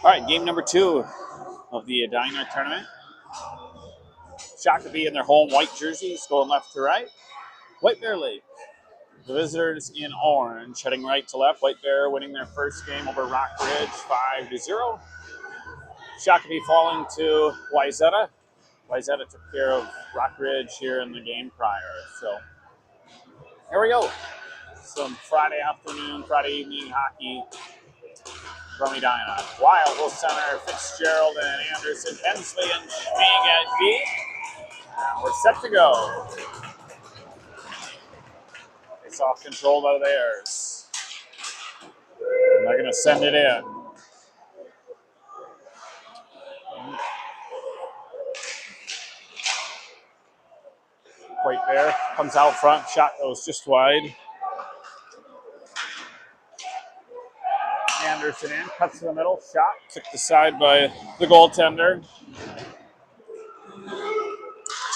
All right, game number 2 of the Diner tournament. Shakopee in their home white jerseys, going left to right. White Bear Lake, the visitors in orange, heading right to left. White Bear winning their first game over Rock Ridge 5-0. Shakopee falling to Wayzata. Wayzata took care of Rock Ridge here in the game prior. So here we go. Some Friday afternoon, Friday evening hockey from Edina. Wild will center, Fitzgerald and Anderson, Hensley and Schmig at D. And we're set to go. It's off control by the Bears. And they're going to send it in. White Bear comes out front, shot goes just wide. Anderson in, cuts to the middle, shot, kicked aside by the goaltender.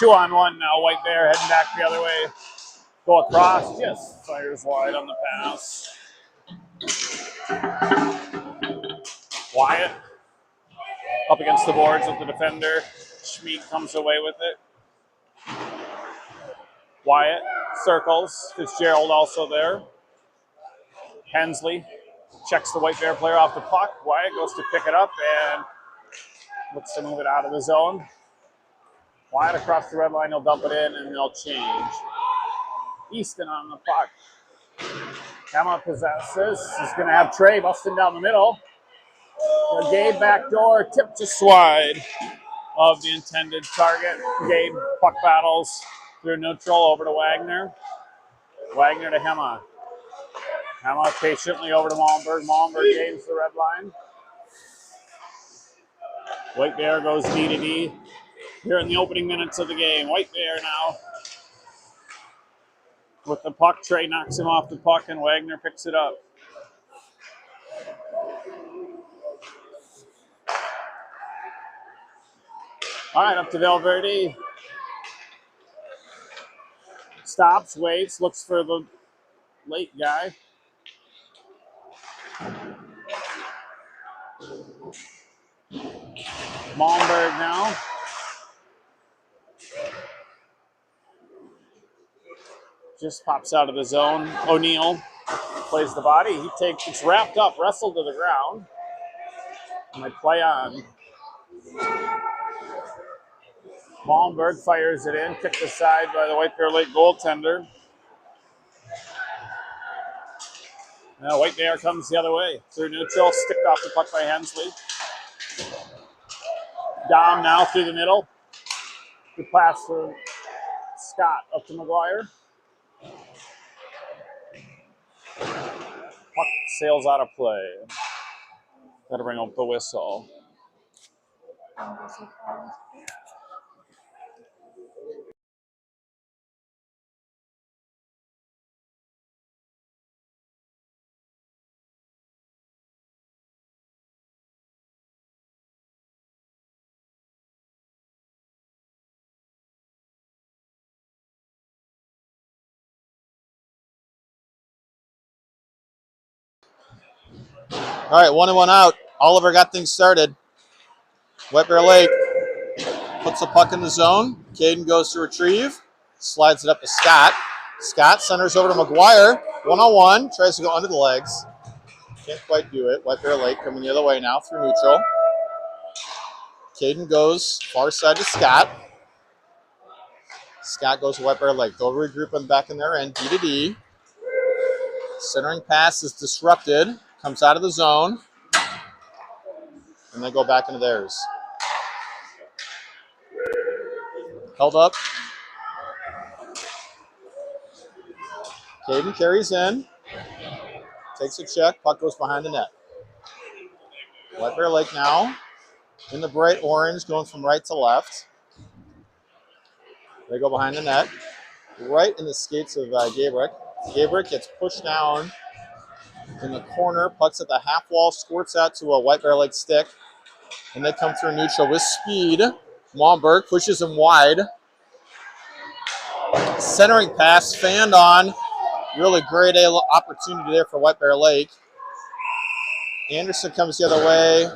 2-on-1 now, White Bear heading back the other way. Go across, just fires wide on the pass. Wyatt up against the boards with the defender. Schmid comes away with it. Wyatt circles, Fitzgerald also there. Hensley checks the White Bear player off the puck. Wyatt goes to pick it up and looks to move it out of the zone. Wyatt across the red line, he'll dump it in and they'll change. Easton on the puck. Emma possesses. He's going to have Trey busting down the middle. The Gabe backdoor, tipped just wide of the intended target. Gabe puck battles through neutral over to Wagner. Wagner to Hema. Hema patiently over to Malmberg. Malmberg gains the red line. White Bear goes D to D here in the opening minutes of the game. White Bear now with the puck. Trey knocks him off the puck and Wagner picks it up. All right, up to Valverde. Stops, waits, looks for the late guy. Malmberg now. Just pops out of the zone. O'Neill plays the body. It's wrapped up, wrestled to the ground. And they play on. Malmberg fires it in, kicked aside by the White Bear Lake goaltender. Now White Bear comes the other way. Through neutral, sticked off the puck by Hensley. Dom now through the middle. Good pass for Scott up to McGuire. Puck sails out of play. Got to bring up the whistle. All right, 1-1 out. Oliver got things started. White Bear Lake puts the puck in the zone. Caden goes to retrieve. Slides it up to Scott. Scott centers over to McGuire. 1-on-1. Tries to go under the legs. Can't quite do it. White Bear Lake coming the other way now through neutral. Caden goes far side to Scott. Scott goes to White Bear Lake. They'll regroup them back in their end. D to D. Centering pass is disrupted. Comes out of the zone. And they go back into theirs. Held up. Caden carries in. Takes a check. Puck goes behind the net. White Bear Lake now in the bright orange, going from right to left. They go behind the net. Right in the skates of Gabrick. Gabrick gets pushed down in the corner. Puck's at the half wall. Squirts out to a White Bear Lake stick. And they come through neutral with speed. Malmberg pushes him wide. Centering pass, fanned on. Really great opportunity there for White Bear Lake. Anderson comes the other way.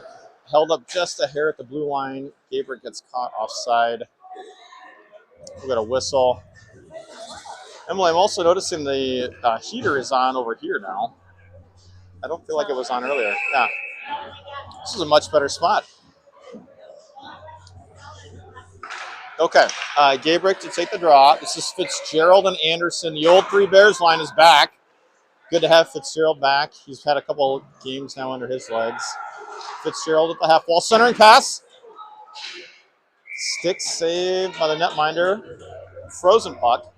held up just a hair at the blue line. Gabrick gets caught offside. We'll get a whistle. Emily, I'm also noticing the heater is on over here now. I don't feel like it was on earlier. Yeah. This is a much better spot. Okay. Gabrick to take the draw. This is Fitzgerald and Anderson. The old Three Bears line is back. Good to have Fitzgerald back. He's had a couple games now under his legs. Fitzgerald at the half wall. Centering pass. Stick saved by the netminder. Frozen puck.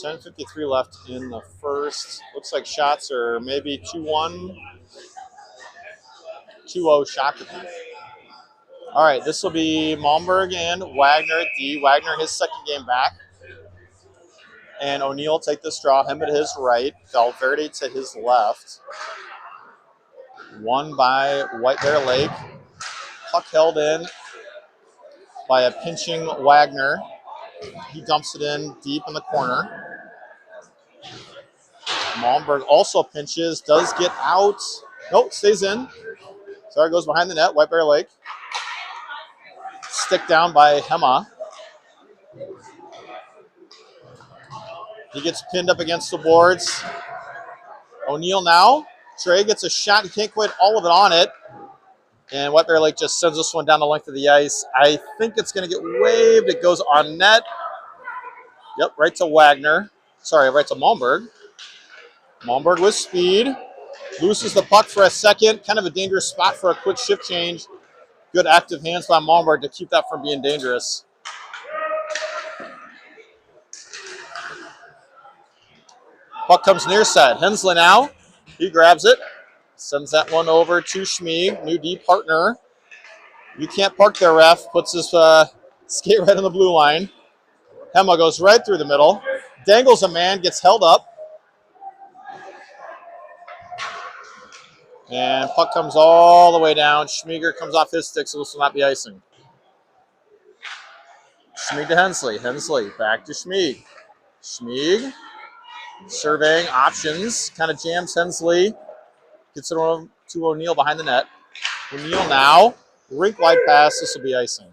10:53 left in the first. Looks like shots are maybe 2-1. 2-0 Shakopee. All right, this will be Malmberg and Wagner at D. Wagner, his second game back. And O'Neill take this draw, him at his right. Valverde to his left. Won by White Bear Lake. Puck held in by a pinching Wagner. He dumps it in deep in the corner. Malmberg also pinches, does get out. Nope, stays in. Sorry, goes behind the net, White Bear Lake. Stick down by Hema. He gets pinned up against the boards. O'Neill now. Trey gets a shot. He can't quite all of it on it. And White Bear Lake just sends this one down the length of the ice. I think it's going to get waved. It goes on net. Yep, right to Wagner. Sorry, right to Malmberg. Malmberg with speed. Loses the puck for a second. Kind of a dangerous spot for a quick shift change. Good active hands by Malmberg to keep that from being dangerous. Puck comes near side. Hensley now. He grabs it. Sends that one over to Schmieg. New D partner. You can't park there, ref. Puts his skate right on the blue line. Hema goes right through the middle. Dangles a man. Gets held up. And puck comes all the way down. Schmieger comes off his stick, so this will not be icing. Schmieg to Hensley. Hensley back to Schmieg. Schmieg surveying options. Kind of jams Hensley. Gets it to O'Neill behind the net. O'Neill now. Rink wide pass. This will be icing.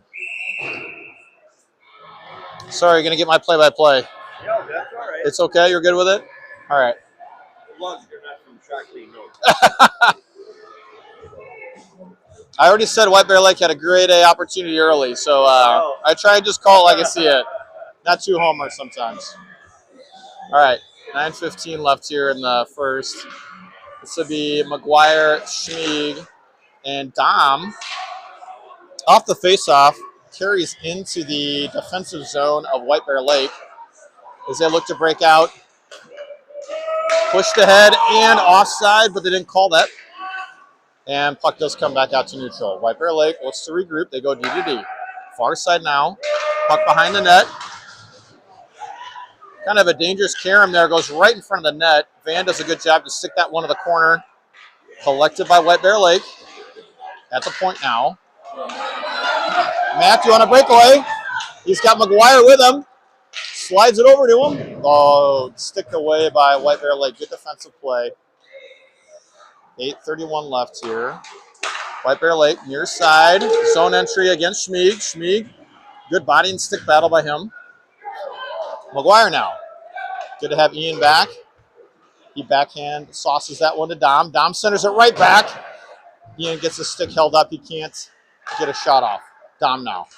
Sorry, going to get my play-by-play. Yeah, that's all right. It's okay? You're good with it? All right. As long as you're not from Shakopee, no. I already said White Bear Lake had a grade A opportunity early, so I try and just call it like I see it. Not too homer sometimes. All right, 9:15 left here in the first. This will be McGuire, Schmieg, and Dom. Off the faceoff, carries into the defensive zone of White Bear Lake as they look to break out. Pushed ahead and offside, but they didn't call that. And puck does come back out to neutral. White Bear Lake looks to regroup. They go D to D. Far side now. Puck behind the net. Kind of a dangerous carom there. Goes right in front of the net. Van does a good job to stick that one to the corner. Collected by White Bear Lake. At the point now. Matthew on a breakaway. He's got McGuire with him. Slides it over to him. Oh, sticked away by White Bear Lake. Good defensive play. 8:31 left here. White Bear Lake near side. Zone entry against Schmieg. Schmieg, good body and stick battle by him. McGuire now. Good to have Ian back. He backhand sauces that one to Dom. Dom centers it right back. Ian gets his stick held up. He can't get a shot off. Dom now.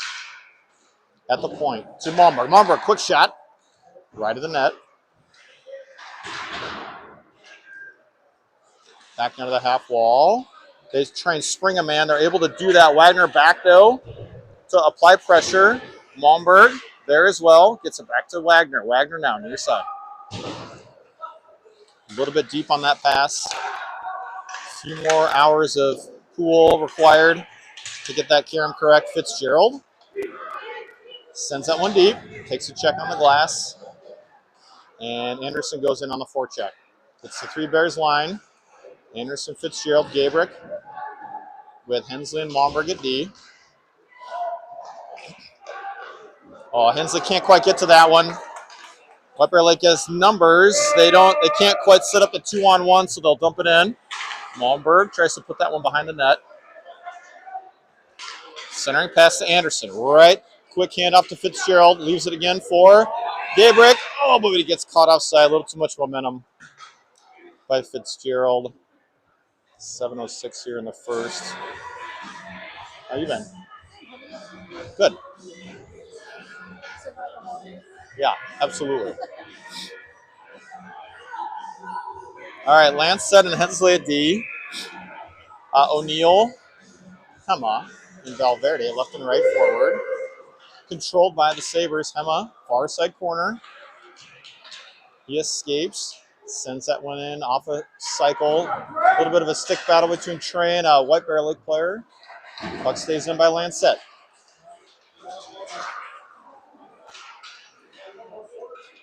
At the point to Malmberg. Malmberg, quick shot. Right of the net. Back into the half wall. They try and spring a man. They're able to do that. Wagner back, though, to apply pressure. Malmberg there as well. Gets it back to Wagner. Wagner now, near side. A little bit deep on that pass. A few more hours of pool required to get that carom correct. Fitzgerald sends that one deep. Takes a check on the glass. And Anderson goes in on the forecheck. It's the Three Bears line. Anderson, Fitzgerald, Gabrick with Hensley and Malmberg at D. Oh, Hensley can't quite get to that one. White Bear Lake has numbers. They can't quite set up a 2-on-1, so they'll dump it in. Malmberg tries to put that one behind the net. Centering pass to Anderson. Right. Quick handoff to Fitzgerald. Leaves it again for Gabrick. Oh, but he gets caught offside. A little too much momentum by Fitzgerald. 7:06 here in the first. How you been? Good. Yeah, absolutely. All right, Lancet and Hensley at D. O'Neal, Hema, and Valverde, left and right forward. Controlled by the Sabres. Hema, far side corner. He escapes, sends that one in off a cycle. A little bit of a stick battle between Trey and a White Bear Lake player. Puck stays in by Lancet.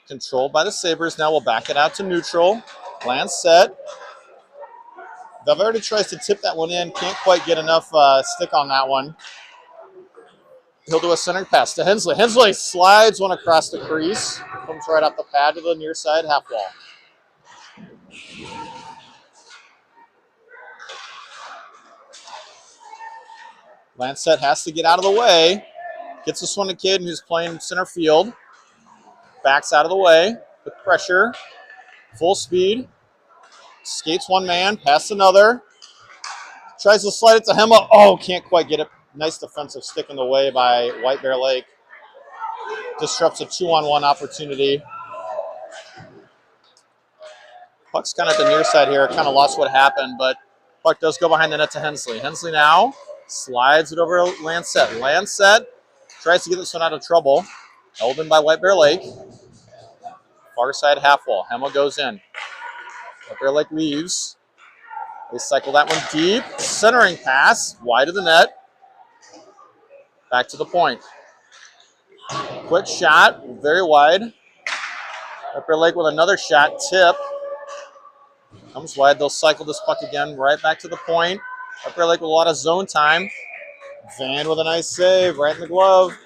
Controlled by the Sabres. Now we'll back it out to neutral. Lancet. Valverde tries to tip that one in. Can't quite get enough stick on that one. He'll do a centering pass to Hensley. Hensley slides one across the crease. Comes right off the pad to the near side half wall. Lancet has to get out of the way. Gets this one to Kid who's playing center field. Backs out of the way with pressure. Full speed. Skates one man, past another. Tries to slide it to Hema. Oh, can't quite get it. Nice defensive stick in the way by White Bear Lake. Disrupts a 2-on-1 opportunity. Puck's kind of at the near side here. Kind of lost what happened, but puck does go behind the net to Hensley. Hensley now slides it over to Lancet. Lancet tries to get this one out of trouble. Held in by White Bear Lake. Far side half wall. Hema goes in. White Bear Lake leaves. They cycle that one deep. Centering pass. Wide of the net. Back to the point. Quick shot. Very wide. White Bear Lake with another shot. Tip. Comes wide. They'll cycle this puck again. Right back to the point. White Bear Lake with a lot of zone time. Van with a nice save. Right in the glove.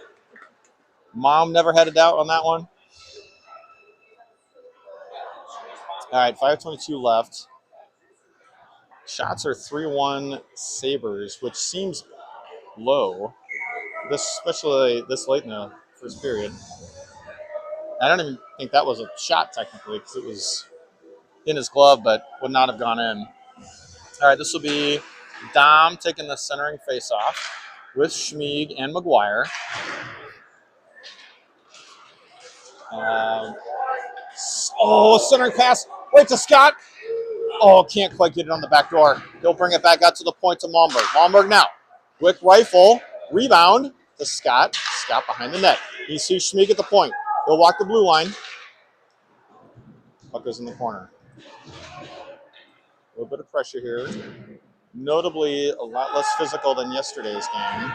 Mom never had a doubt on that one. All right, 5:22 left. Shots are 3-1 Sabres, which seems low, especially this late in the first period. I don't even think that was a shot technically because it was in his glove, but would not have gone in. All right, this will be Dom taking the centering faceoff with Schmieg and McGuire. Centering pass right to Scott. Oh, can't quite get it on the back door. He'll bring it back out to the point to Malmberg. Malmberg now. Quick rifle. Rebound to Scott. Scott behind the net. You see Schmieg at the point. He'll walk the blue line. Puck goes in the corner. A little bit of pressure here. Notably a lot less physical than yesterday's game.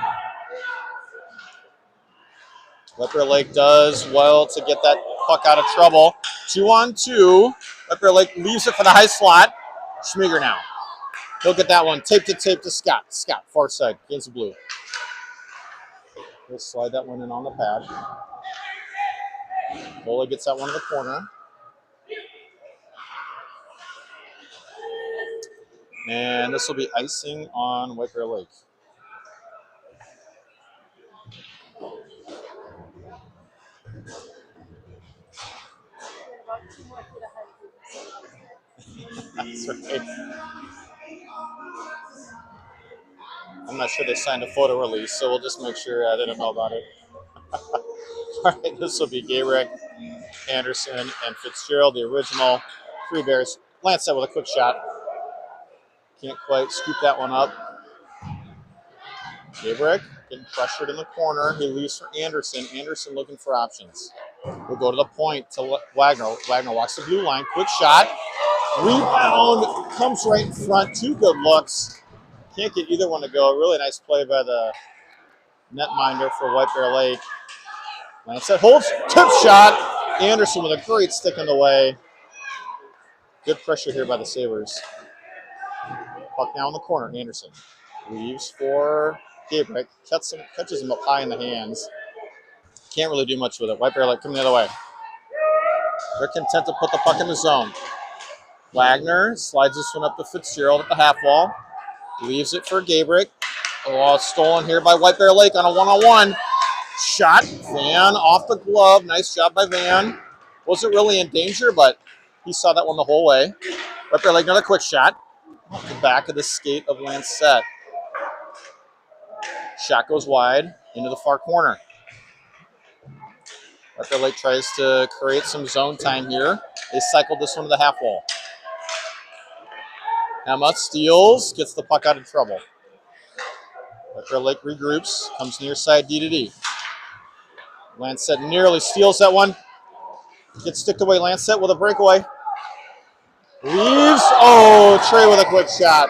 White Bear Lake does well to get that puck out of trouble. 2-on-2. White Bear Lake leaves it for the high slot. Schmieger now. He'll get that one. Tape to Scott. Scott, far side, against the blue. He'll slide that one in on the pad. Bola gets that one in the corner. And this will be icing on White Bear Lake. That's right. I'm not sure they signed a photo release, so we'll just make sure they don't know about it. All right, this will be Gabrick, Anderson, and Fitzgerald, the original Three Bears. Lancet with a quick shot. Can't quite scoop that one up. Gabrick getting pressured in the corner. He leaves for Anderson. Anderson looking for options. We'll go to the point to Wagner. Wagner walks the blue line. Quick shot. Rebound. Comes right in front. Two good looks. Can't get either one to go. A really nice play by the netminder for White Bear Lake. Lancet holds. Tip shot. Anderson with a great stick in the way. Good pressure here by the Sabres. Puck now in the corner. Anderson leaves for Gabrick. Catches him up high in the hands. Can't really do much with it. White Bear Lake coming the other way. They're content to put the puck in the zone. Wagner slides this one up to Fitzgerald at the half wall. Leaves it for Gabrick. Oh, stolen here by White Bear Lake on a one-on-one. Shot. Van off the glove. Nice job by Van. Wasn't really in danger, but he saw that one the whole way. White Bear Lake, another quick shot. Off the back of the skate of Lancette. Shot goes wide into the far corner. White Bear Lake tries to create some zone time here. They cycled this one to the half wall. Emma steals, gets the puck out of trouble. White Bear Lake regroups, comes near side D to D. Lancette nearly steals that one. Gets sticked away. Lancette with a breakaway. Leaves. Oh, Trey with a quick shot.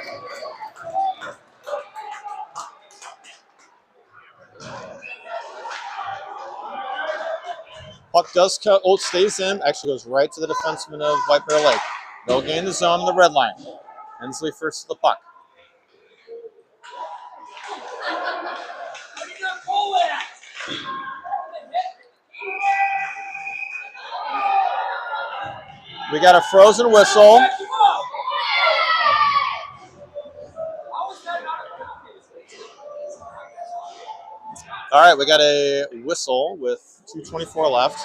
Puck does cut. Oh, stays in. Actually goes right to the defenseman of White Bear Lake. They'll gain the zone on the red line. Hensley first to the puck. We got a frozen whistle. All right, we got a whistle with 2:24 left.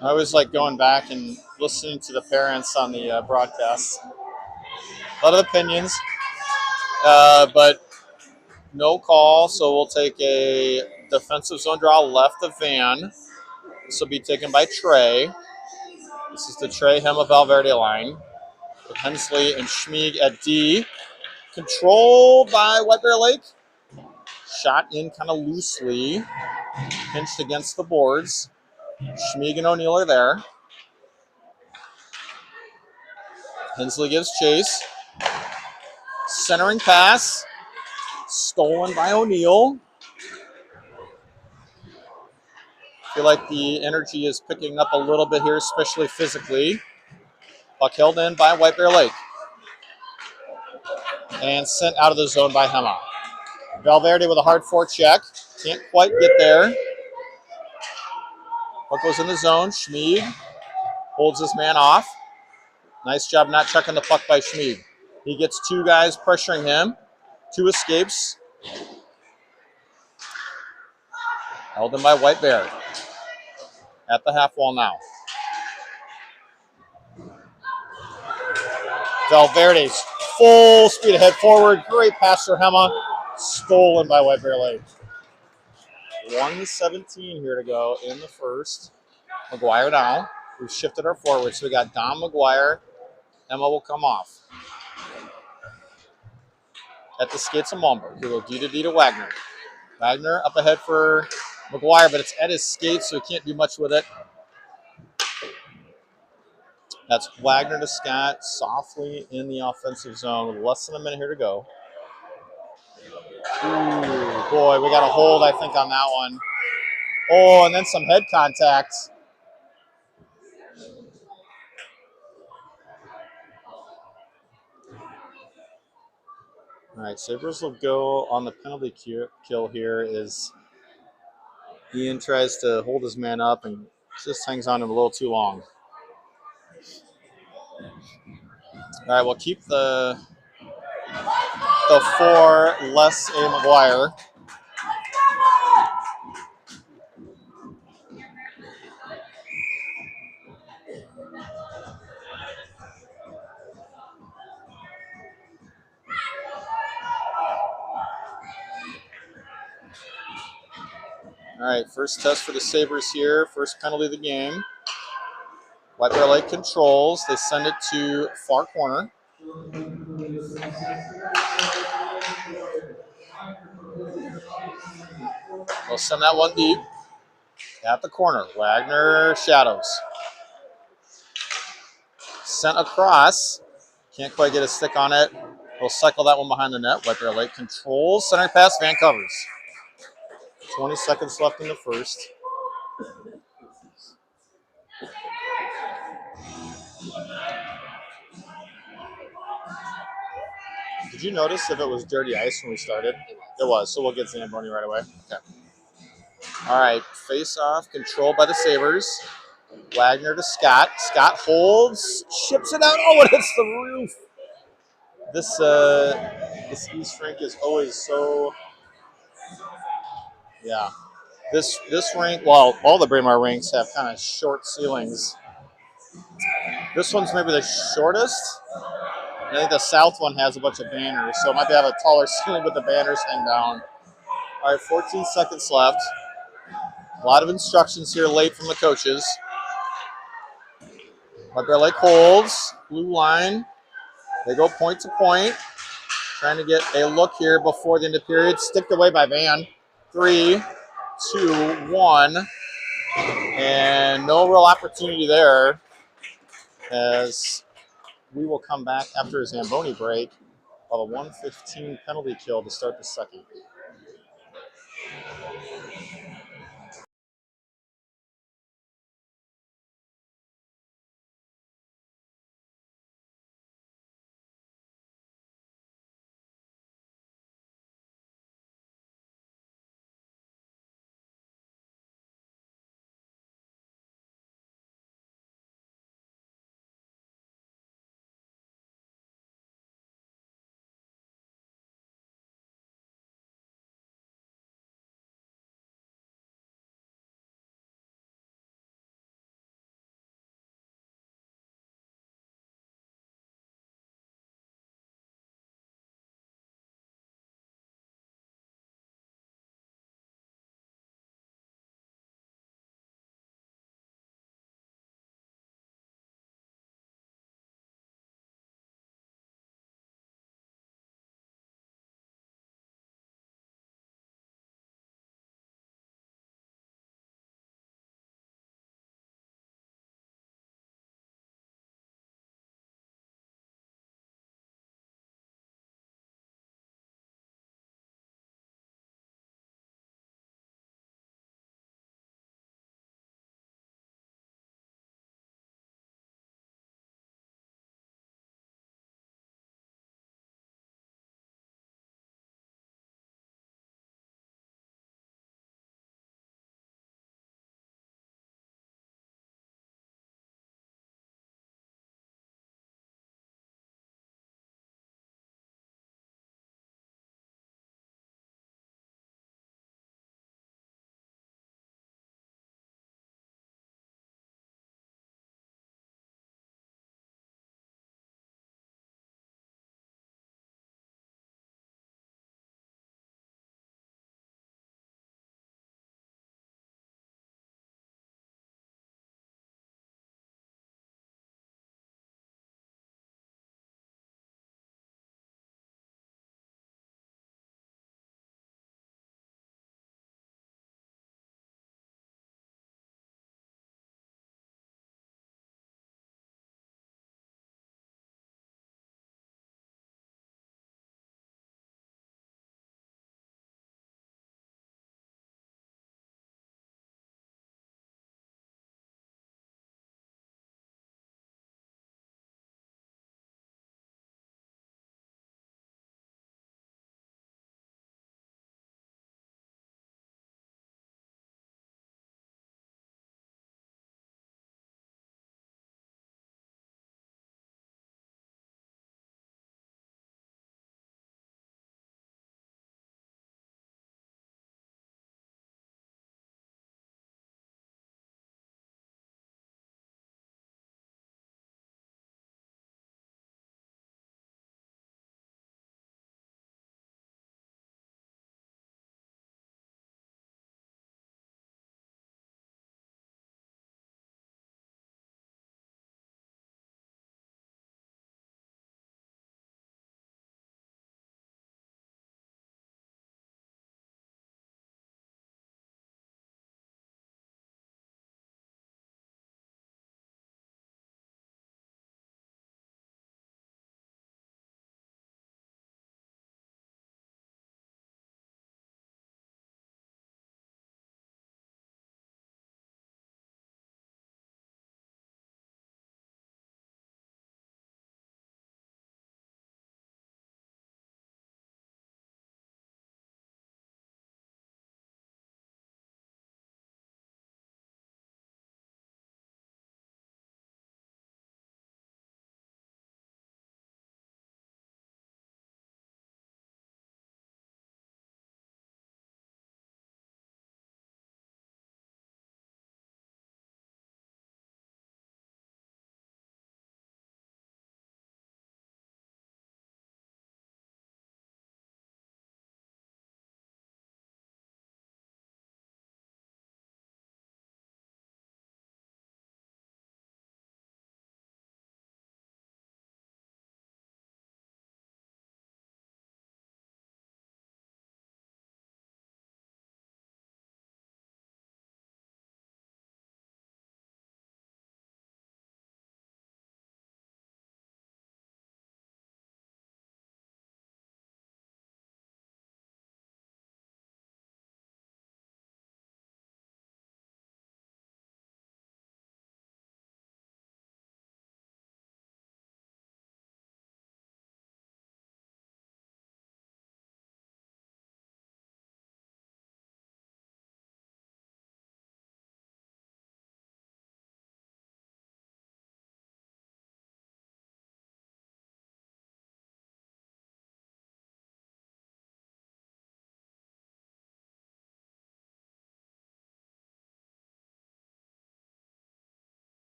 I always like going back and listening to the parents on the broadcast. A lot of opinions, but no call, so we'll take a defensive zone draw left of Van. This will be taken by Trey. This is the Trey Hema Valverde line with Hensley and Schmieg at D. Controlled by White Bear Lake. Shot in kind of loosely. Pinched against the boards. Schmieg and O'Neill are there. Hensley gives chase. Centering pass. Stolen by O'Neill. Feel like the energy is picking up a little bit here, especially physically. Puck held in by White Bear Lake. And sent out of the zone by Hema. Valverde with a hard forecheck. Can't quite get there. Puck goes in the zone. Schmieg holds his man off. Nice job not checking the puck by Schmieg. He gets two guys pressuring him. Two escapes. Held in by White Bear. At the half wall now. Valverde's full speed ahead forward. Great pass for Hema. Stolen by White Bear Lake. 1:17 here to go in the first. McGuire now. We've shifted our forward, so we got Dom McGuire. Emma will come off. At the skates of Malmberg. He will D to D to Wagner. Wagner up ahead for McGuire, but it's at his skates, so he can't do much with it. That's Wagner to Scott, softly in the offensive zone with less than a minute here to go. Ooh, boy, we got a hold, I think, on that one. Oh, and then some head contact. All right, Sabres will go on the penalty kill here as Ian tries to hold his man up and just hangs on him a little too long. All right, we'll keep the 4 less a McGuire. All right, first test for the Sabres here. First penalty of the game. White Bear Lake controls. They send it to far corner. They'll send that one deep. At the corner. Wagner shadows. Sent across. Can't quite get a stick on it. They'll cycle that one behind the net. White Bear Lake controls. Center pass. Van covers. 20 seconds left in the first. Did you notice if it was dirty ice when we started? It was. So we'll get Zamboni right away. Okay. All right. Face off. Controlled by the Sabres. Wagner to Scott. Scott holds. Chips it out. Oh, it hits the roof. This East rink is always so, yeah. This rink, well, all the Braemar rinks have kind of short ceilings. This one's maybe the shortest. I think the south one has a bunch of banners, so it might have a taller ceiling, but the banners hang down. All right, 14 seconds left. A lot of instructions here late from the coaches. White Bear Lake holds, blue line. They go point to point, trying to get a look here before the end of the period. Sticked away by Van. 3, 2, 1. And no real opportunity there as we will come back after a Zamboni break of a 1:15 penalty kill to start the second.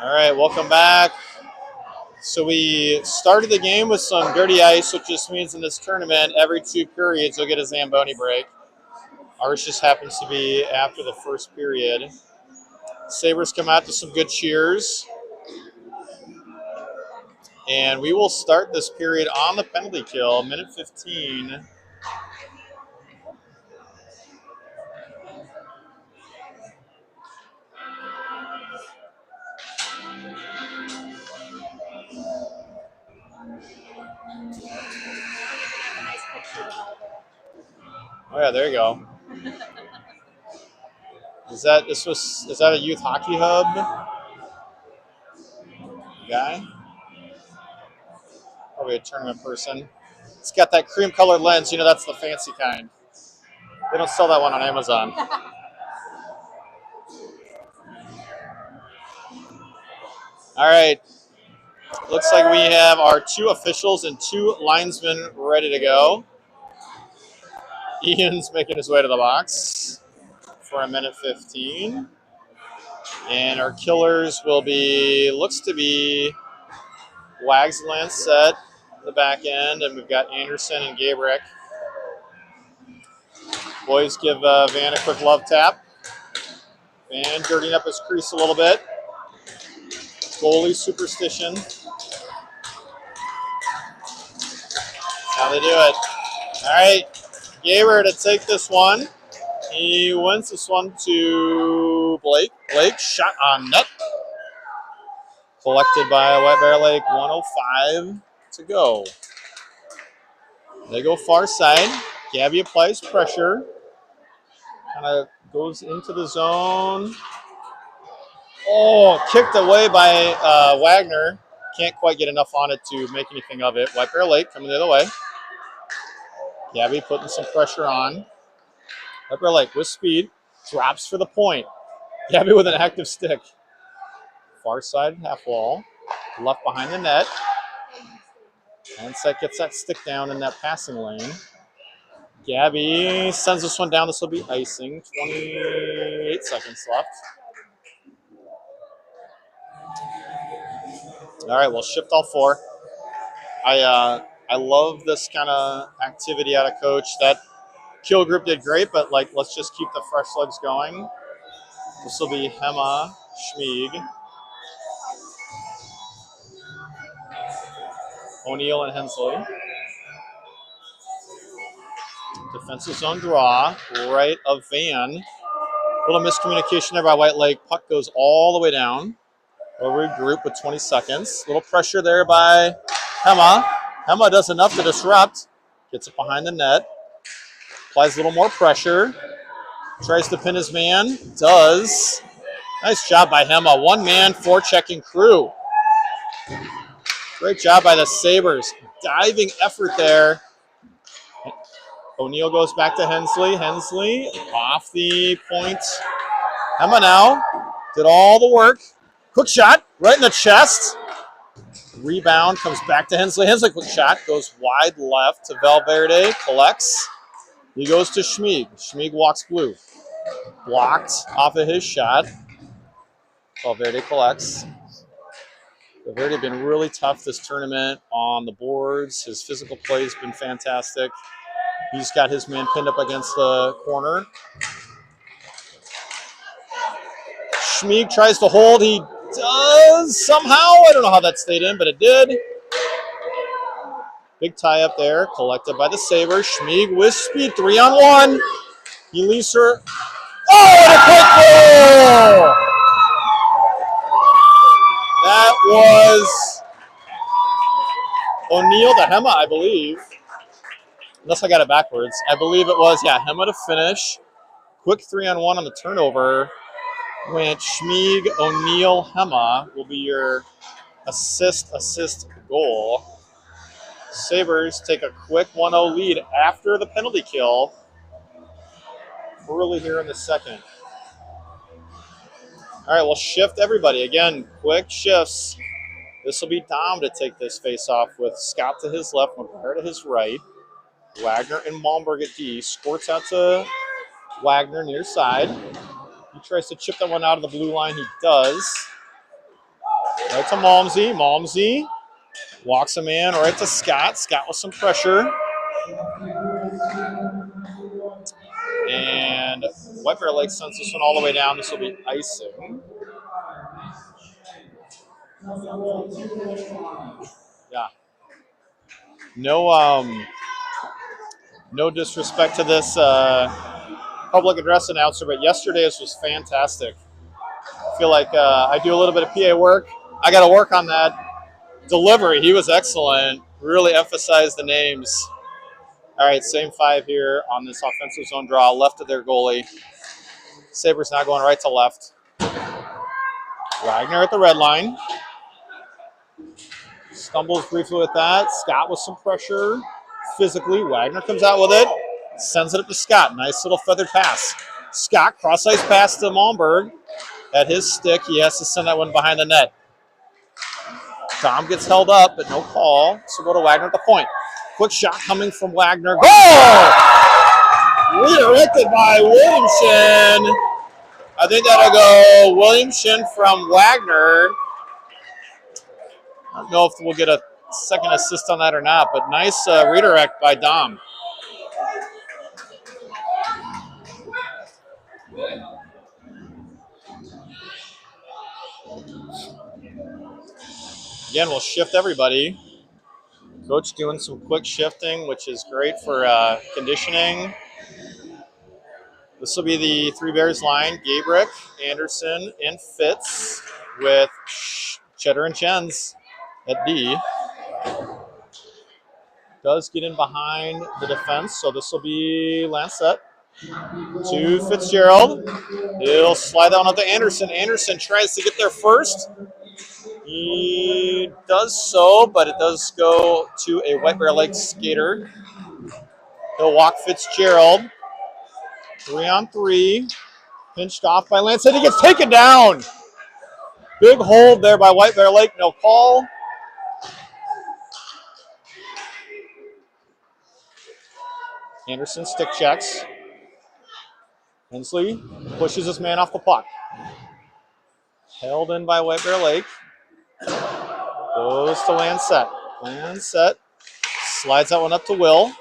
All right, welcome back. So we started the game with some dirty ice, which just means in this tournament, every 2 periods you'll get a Zamboni break. Ours just happens to be after the first period. Sabres come out to some good cheers. And we will start this period on the penalty kill, minute 15. Oh yeah, there you go. Is that a youth hockey hub guy? Probably a tournament person. It's got that cream colored lens, you know, that's the fancy kind. They don't sell that one on Amazon. All right. Looks like we have our 2 officials and 2 linesmen ready to go. Ian's making his way to the box for a minute 15. And our killers will be, looks to be Wags Lancet, the back end, and we've got Anderson and Gabrick. Boys give Van a quick love tap. Van dirtying up his crease a little bit. Goalie superstition. How they do it. All right, Gaber to take this one. He wins this one to Blake. Blake shot on net. Collected by White Bear Lake, 1:05 to go. They go far side. Gabby applies pressure. Kind of goes into the zone. Oh, kicked away by Wagner. Can't quite get enough on it to make anything of it. White Bear Lake coming the other way. Gabby putting some pressure on. White Bear Lake with speed. Drops for the point. Gabby with an active stick. Far side half wall. Left behind the net. Lancet gets that stick down in that passing lane. Gabby sends this one down. This will be icing. 28 seconds left. All right, we'll shift all 4. I love this kind of activity out of coach. That kill group did great, but like let's just keep the fresh legs going. This will be Hema, Schmieg, O'Neill, and Hensley. Defensive zone draw, right of Van. Little miscommunication there by White Lake. Puck goes all the way down. We'll regroup with 20 seconds. Little pressure there by Hema. Hema does enough to disrupt. Gets it behind the net. Applies a little more pressure. Tries to pin his man. Does. Nice job by Hema. 1-man, 4-checking crew. Great job by the Sabres. Diving effort there. O'Neill goes back to Hensley. Hensley off the point. Hema now did all the work. Quick shot right in the chest. Rebound comes back to Hensley. Hensley quick shot goes wide left to Valverde. Collects. He goes to Schmieg. Schmieg walks blue. Blocked off of his shot. Valverde collects. Valverde been really tough this tournament on the boards. His physical play has been fantastic. He's got his man pinned up against the corner. Schmieg tries to hold. He does somehow. I don't know how that stayed in, but it did. Big tie up there. Collected by the Sabres. Schmieg with speed. 3-on-1. He leaves her. Oh, and a quick goal! That was O'Neill to Hema, I believe. Unless I got it backwards. I believe it was, yeah, Hema to finish. Quick 3-on-1 on the turnover. Went Schmieg, O'Neill, Hema will be your assist goal. Sabres take a quick 1-0 lead after the penalty kill. Early here in the second. All right, we'll shift everybody. Again, quick shifts. This will be Dom to take this face-off with Scott to his left, McGuire to his right. Wagner and Malmberg at D. Squirts out to Wagner near side. He tries to chip that one out of the blue line. He does. Right to Malmsey. Malmsey walks a man right to Scott. Scott with some pressure. And White Bear Lake sends this one all the way down. This will be icing. Yeah. No disrespect to this public address announcer, but yesterday's was fantastic. I feel like I do a little bit of PA work. I got to work on that delivery. He was excellent. Really emphasized the names. All right, same 5 here on this offensive zone draw, left of their goalie. Sabres now going right to left. Wagner at the red line. Stumbles briefly with that. Scott with some pressure. Physically, Wagner comes out with it. Sends it up to Scott. Nice little feathered pass. Scott, cross-ice pass to Malmberg. At his stick, he has to send that one behind the net. Dom gets held up, but no call. So go to Wagner at the point. Quick shot coming from Wagner. Goal! Redirected by Williamson. I think that'll go Williamson from Wagner. I don't know if we'll get a second assist on that or not, but nice redirect by Dom. Again, we'll shift everybody. Coach doing some quick shifting, which is great for conditioning. This will be the Three Bears line. Gabrick, Anderson, and Fitz with Cheddar and Chens at D. Does get in behind the defense, so this will be Lancet to Fitzgerald. He'll slide down up to Anderson. Anderson tries to get there first. He does so, but it does go to a White Bear Lake skater. He'll walk Fitzgerald. 3-on-3. Pinched off by Lancet. He gets taken down. Big hold there by White Bear Lake. No call. Anderson stick checks. Hensley pushes his man off the puck. Held in by White Bear Lake. Goes to Lancet. Lancet slides that one up to Will.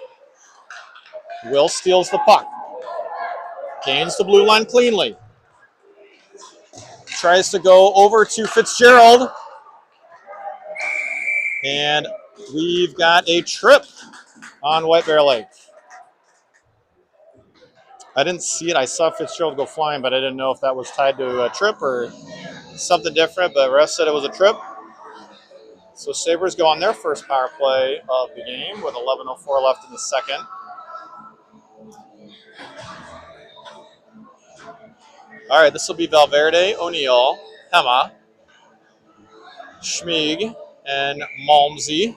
Will steals the puck. Gains the blue line cleanly. Tries to go over to Fitzgerald. And we've got a trip on White Bear Lake. I didn't see it. I saw Fitzgerald go flying, but I didn't know if that was tied to a trip or something different. But ref said it was a trip. So Sabres go on their first power play of the game with 11:04 left in the second. All right, this will be Valverde, O'Neill, Hema, Schmieg, and Malmsey.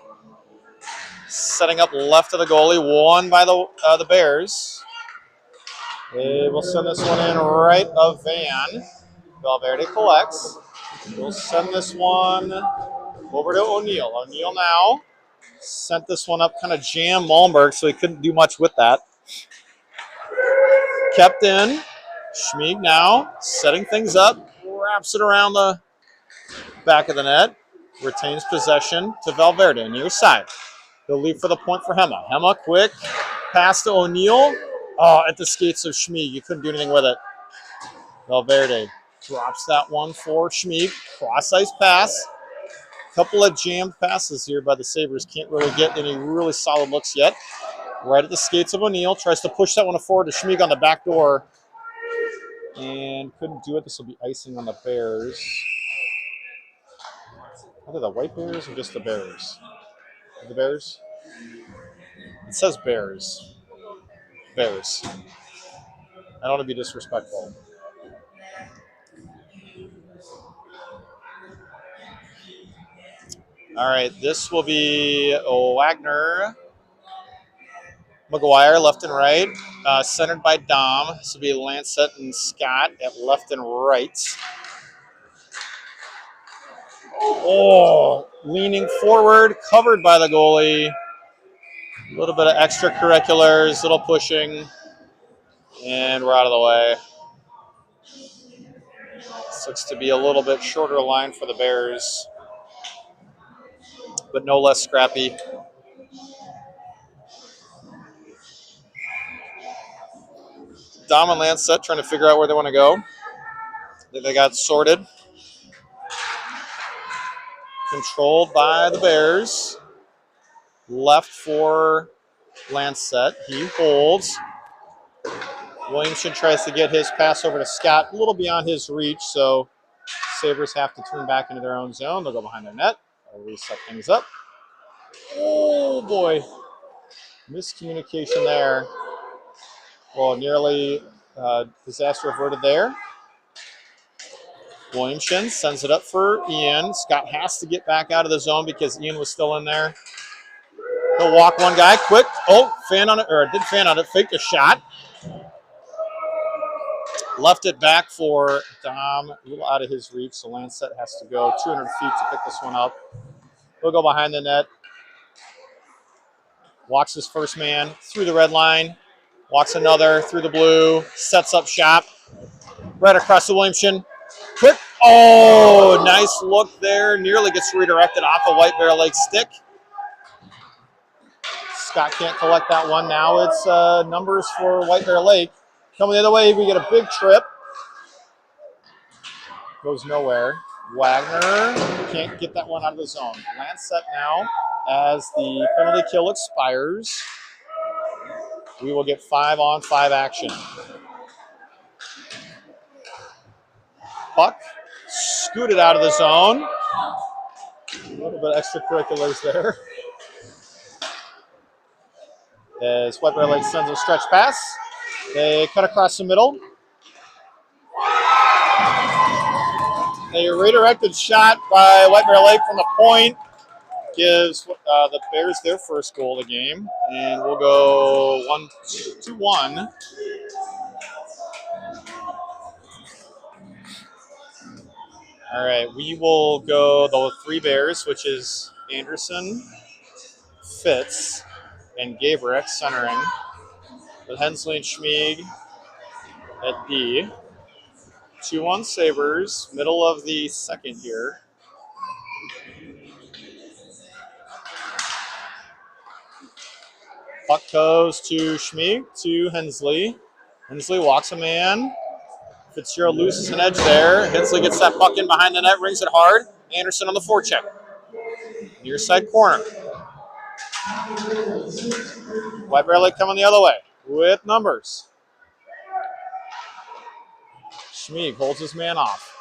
Setting up left of the goalie, won by the Bears. They will send this one in right of Van. Valverde collects. We'll send this one over to O'Neill. O'Neill now sent this one up, kind of jammed Malmberg, so he couldn't do much with that. Kept in. Schmieg now setting things up, wraps it around the back of the net, retains possession to Valverde, near side. He'll leave for the point for Hema. Hema, quick pass to O'Neill. Oh, at the skates of Schmieg. You couldn't do anything with it. Valverde drops that one for Schmieg. Cross-ice pass. Couple of jammed passes here by the Sabres. Can't really get any really solid looks yet. Right at the skates of O'Neill. Tries to push that one forward to Schmieg on the back door. And couldn't do it. This will be icing on the Bears. Are they the White Bears or just the Bears? The Bears? It says Bears. Bears. I don't want to be disrespectful. All right, this will be Wagner, McGuire left and right, centered by Dom. This will be Lancet and Scott at left and right. Oh, leaning forward, covered by the goalie. A little bit of extracurriculars, little pushing, and we're out of the way. This looks to be a little bit shorter line for the Bears, but no less scrappy. Dom and Lancet trying to figure out where they want to go. They got sorted. Controlled by the Bears. Left for Lancet. He holds. Williamson tries to get his pass over to Scott, a little beyond his reach, so Sabres have to turn back into their own zone. They'll go behind their net. They'll reset things up. Oh, boy. Miscommunication there. Well, nearly disaster averted there. Williamson sends it up for Ian. Scott has to get back out of the zone because Ian was still in there. He'll walk one guy quick. Oh, fan on it, or did fan on it, faked a shot. Left it back for Dom, a little out of his reach, so Lancet has to go 200 feet to pick this one up. He'll go behind the net. Walks his first man through the red line. Walks another through the blue. Sets up shop. Right across to Williamson. Quick. Oh, nice look there. Nearly gets redirected off a White Bear Lake stick. Scott can't collect that one. Now it's numbers for White Bear Lake. Coming the other way, we get a big trip. Goes nowhere. Wagner can't get that one out of the zone. Lancet now, as the penalty kill expires, we will get 5-on-5 action. Puck scooted out of the zone. A little bit of extracurriculars there. As White Bear Lake sends a stretch pass. They cut across the middle. A redirected shot by White Bear Lake from the point gives the Bears their first goal of the game. And we'll go 1-1. All right, we will go the three Bears, which is Anderson, Fitz, and Gabrick centering, with Hensley and Schmieg at D. 2-1 Sabres, middle of the second here. Puck goes to Schmieg, to Hensley. Hensley walks a man. Fitzgerald loses an edge there. Hensley gets that puck in behind the net, rings it hard. Anderson on the forecheck. Near side corner. White Bear Lake coming the other way with numbers. Schmieg holds his man off.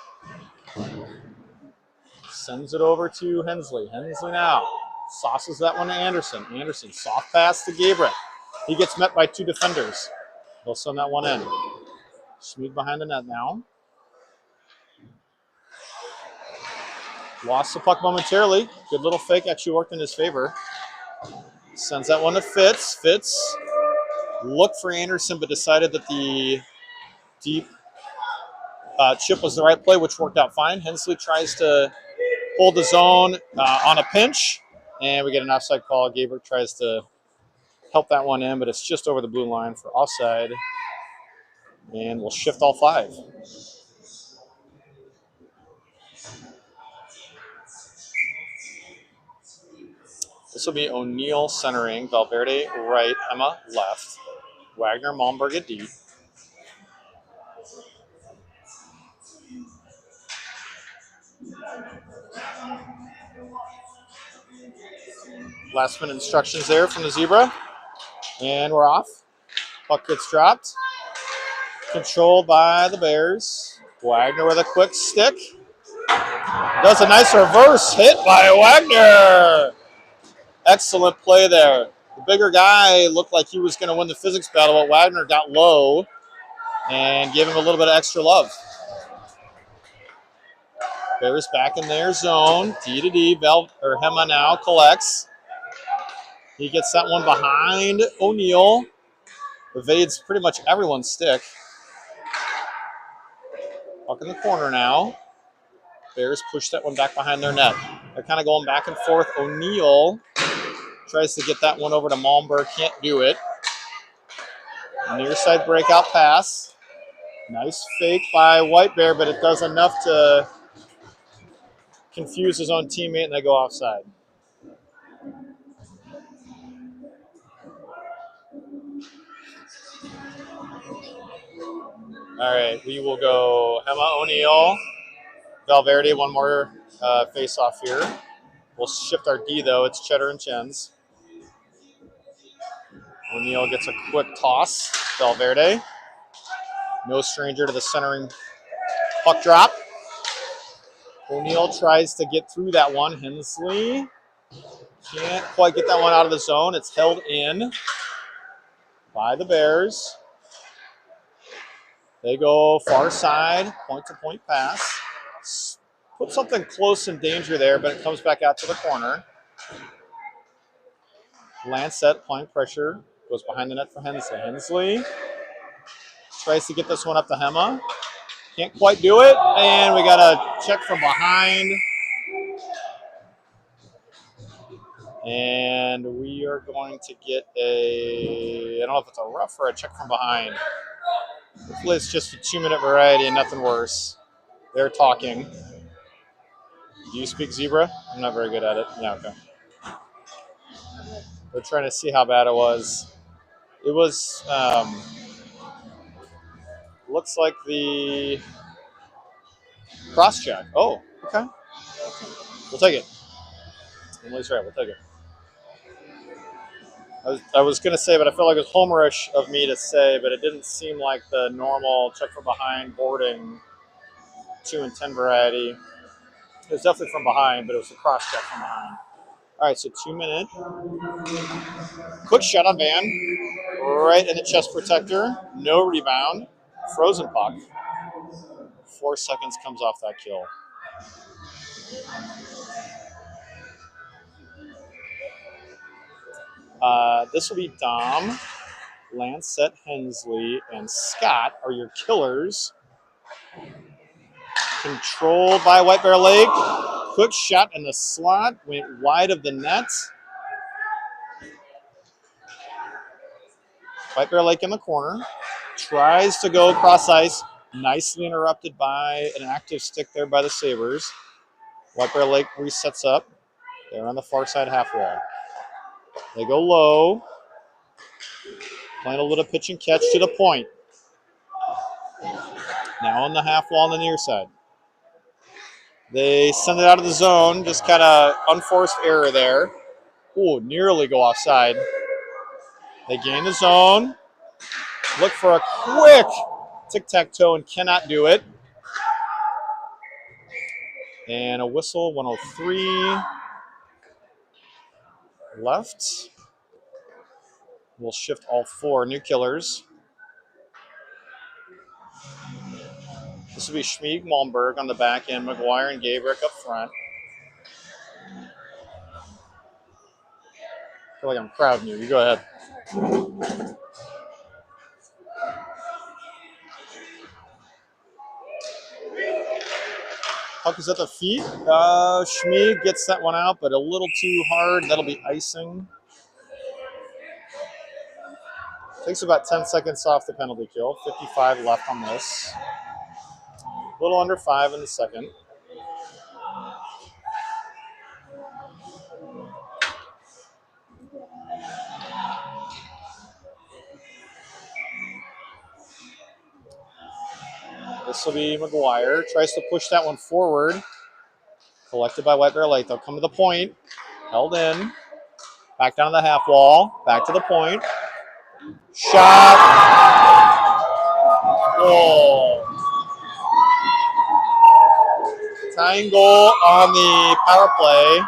Sends it over to Hensley. Hensley now sauces that one to Anderson. Anderson, soft pass to Gabriel. He gets met by two defenders. They'll send that one in. Schmieg behind the net now. Lost the puck momentarily. Good little fake, actually worked in his favor. Sends that one to Fitz. Fitz looked for Anderson, but decided that the deep chip was the right play, which worked out fine. Hensley tries to hold the zone on a pinch, and we get an offside call. Gabriel tries to help that one in, but it's just over the blue line for offside, and we'll shift all five. This will be O'Neill centering, Valverde right, Emma left, Wagner, Malmberg at D. Last minute instructions there from the Zebra. And we're off. Puck gets dropped. Controlled by the Bears. Wagner with a quick stick. Does a nice reverse hit by Wagner. Excellent play there. The bigger guy looked like he was going to win the physics battle, but Wagner got low and gave him a little bit of extra love. Bears back in their zone. D to D. Hema now collects. He gets that one behind O'Neill. Evades pretty much everyone's stick. Puck in the corner now. Bears push that one back behind their net. They're kind of going back and forth. O'Neill tries to get that one over to Malmberg. Can't do it. Near side breakout pass. Nice fake by White Bear, but it does enough to confuse his own teammate, and they go offside. All right, we will go Emma O'Neill, Valverde, one more face-off here. We'll shift our D, though. It's Cheddar and Chens. O'Neill gets a quick toss. Valverde. No stranger to the centering puck drop. O'Neill tries to get through that one. Hensley can't quite get that one out of the zone. It's held in by the Bears. They go far side, point-to-point pass. Put something close in danger there, but it comes back out to the corner. Lancet applying pressure. Goes behind the net for Hensley. Hensley tries to get this one up to Hema. Can't quite do it. And we got a check from behind. And we are going to get I don't know if it's a rough or a check from behind. Hopefully it's just a 2-minute variety and nothing worse. They're talking. Do you speak zebra? I'm not very good at it. Yeah, okay. We're trying to see how bad it was. It was, looks like the cross check. Oh, okay. We'll take it. Emily's right. We'll take it. I was going to say, but I felt like it was homerish of me to say, but it didn't seem like the normal check from behind boarding 2 and 10 variety. It was definitely from behind, but it was a cross check from behind. All right, so 2-minute. Quick shot on Van. Right in the chest protector. No rebound. Frozen puck. 4 seconds comes off that kill. This will be Dom, Lancet, Hensley, and Scott are your killers. Controlled by White Bear Lake. Quick shot in the slot. Went wide of the net. White Bear Lake in the corner. Tries to go across ice. Nicely interrupted by an active stick there by the Sabres. White Bear Lake resets up. They're on the far side half wall. They go low. Playing a little pitch and catch to the point. Now on the half wall on the near side. They send it out of the zone. Just kind of unforced error there. Ooh, nearly go offside. They gain the zone. Look for a quick tic-tac-toe and cannot do it. And a whistle, 103 left. We'll shift all 4 new killers. This will be Schmieg, Malmberg on the back end, McGuire and Gabrick up front. I feel like I'm crowding you. You go ahead. Puck is at the feet. Schmieg gets that one out, but a little too hard. That'll be icing. Takes about 10 seconds off the penalty kill. 55 left on this. A little under 5 in the second. This will be McGuire. Tries to push that one forward. Collected by White Bear Lake. They'll come to the point. Held in. Back down to the half wall. Back to the point. Shot. Goal. Tying goal on the power play.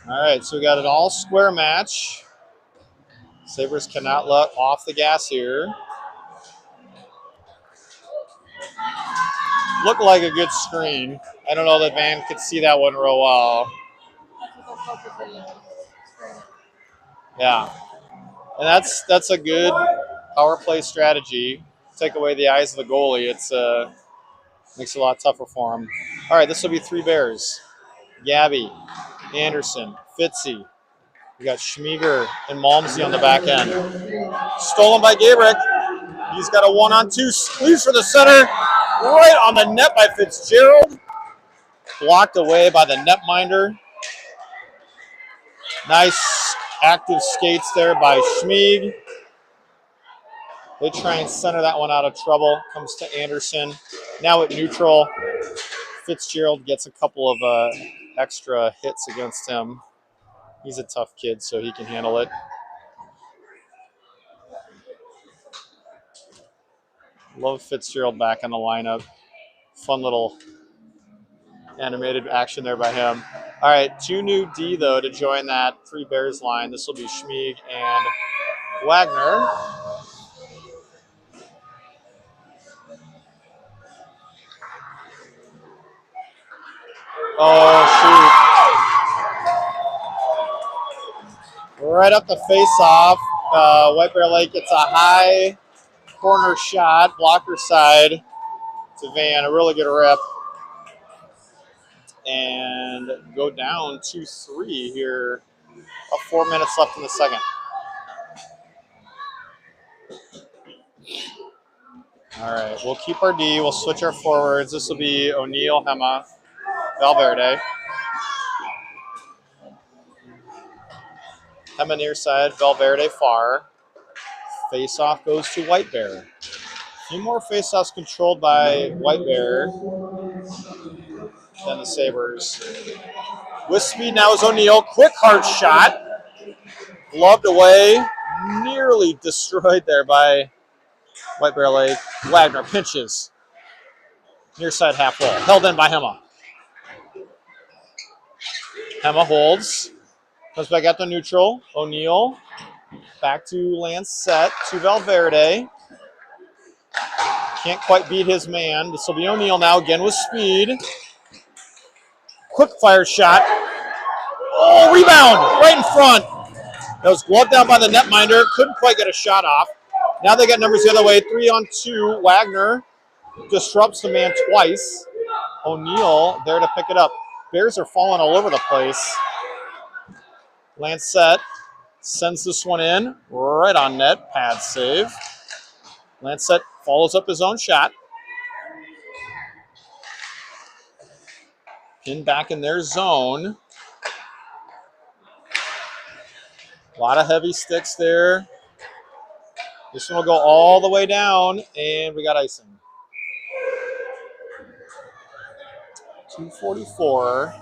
All right, so we got an all-square match. Sabres cannot let off the gas here. Looked like a good screen. I don't know that Van could see that one real well. Yeah, and that's a good power play strategy. Take away the eyes of the goalie. It's makes it a lot tougher for him. All right, this will be 3 Bears. Gabby Anderson, Fitzy. We got Schmieger and Malmsey on the back end. Stolen by Gabrick. He's got a 1-on-2. Squeeze for the center. Right on the net by Fitzgerald. Blocked away by the netminder. Nice active skates there by Schmieg. They try and center that one out of trouble. Comes to Anderson. Now at neutral. Fitzgerald gets a couple of extra hits against him. He's a tough kid, so he can handle it. Love Fitzgerald back in the lineup. Fun little animated action there by him. All right, 2 new D, though, to join that 3 Bears line. This will be Schmieg and Wagner. Oh, shoot. Right up the face-off. White Bear Lake gets a high corner shot, blocker side to Van. A really good rip. And go down 2-3 here. About 4 minutes left in the second. All right, we'll keep our D. We'll switch our forwards. This will be O'Neill, Hema, Valverde. Hema near side, Valverde far. Face-off goes to White Bear. A few more face-offs controlled by White Bear than the Sabres. With speed now is O'Neill. Quick hard shot. Loved away. Nearly destroyed there by White Bear Lake. Wagner pinches. Near side half wall. Held in by Hema. Hema holds. Comes back at the neutral. O'Neill. Back to Lancette. To Valverde. Can't quite beat his man. This will be O'Neill now. Again with speed. Quick fire shot. Oh, rebound. Right in front. That was gloved down by the netminder. Couldn't quite get a shot off. Now they got numbers the other way. 3-on-2. Wagner disrupts the man twice. O'Neill there to pick it up. Bears are falling all over the place. Lancette sends this one in. Right on net. Pad save. Lancette follows up his own shot. Pin back in their zone. A lot of heavy sticks there. This one will go all the way down, and we got icing. 2:44.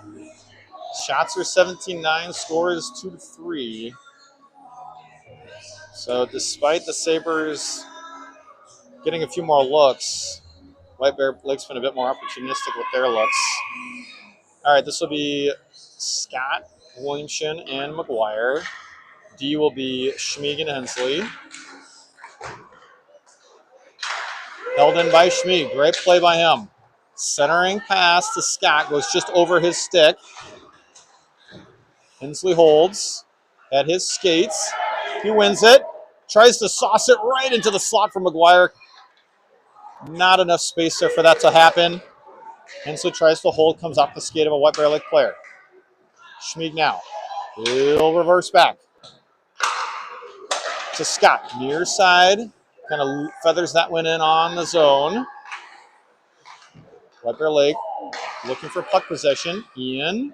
Shots are 17-9. Score is 2-3. So despite the Sabres getting a few more looks, White Bear Lake's been a bit more opportunistic with their looks. All right, this will be Scott, Williamson, and McGuire. D will be Schmieg and Hensley. Held in by Schmieg. Great play by him. Centering pass to Scott. Goes just over his stick. Hensley holds at his skates. He wins it. Tries to sauce it right into the slot for McGuire. Not enough space there for that to happen. Hensley tries to hold. Comes off the skate of a White Bear Lake player. Schmieg now. He'll reverse back to Scott. Near side. Kind of feathers that one in on the zone. White Bear Lake looking for puck possession. Ian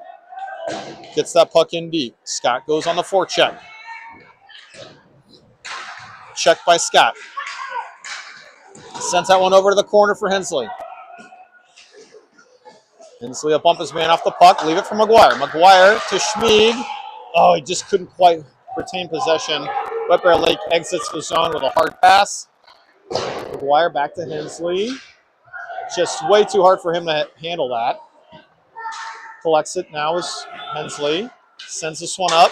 gets that puck in deep. Scott goes on the forecheck. Checked by Scott. Sends that one over to the corner for Hensley. Hensley will bump his man off the puck. Leave it for McGuire. McGuire to Schmieg. Oh, he just couldn't quite retain possession. White Bear Lake exits the zone with a hard pass. McGuire back to Hensley. Just way too hard for him to handle that. Collects it now is Hensley. Sends this one up.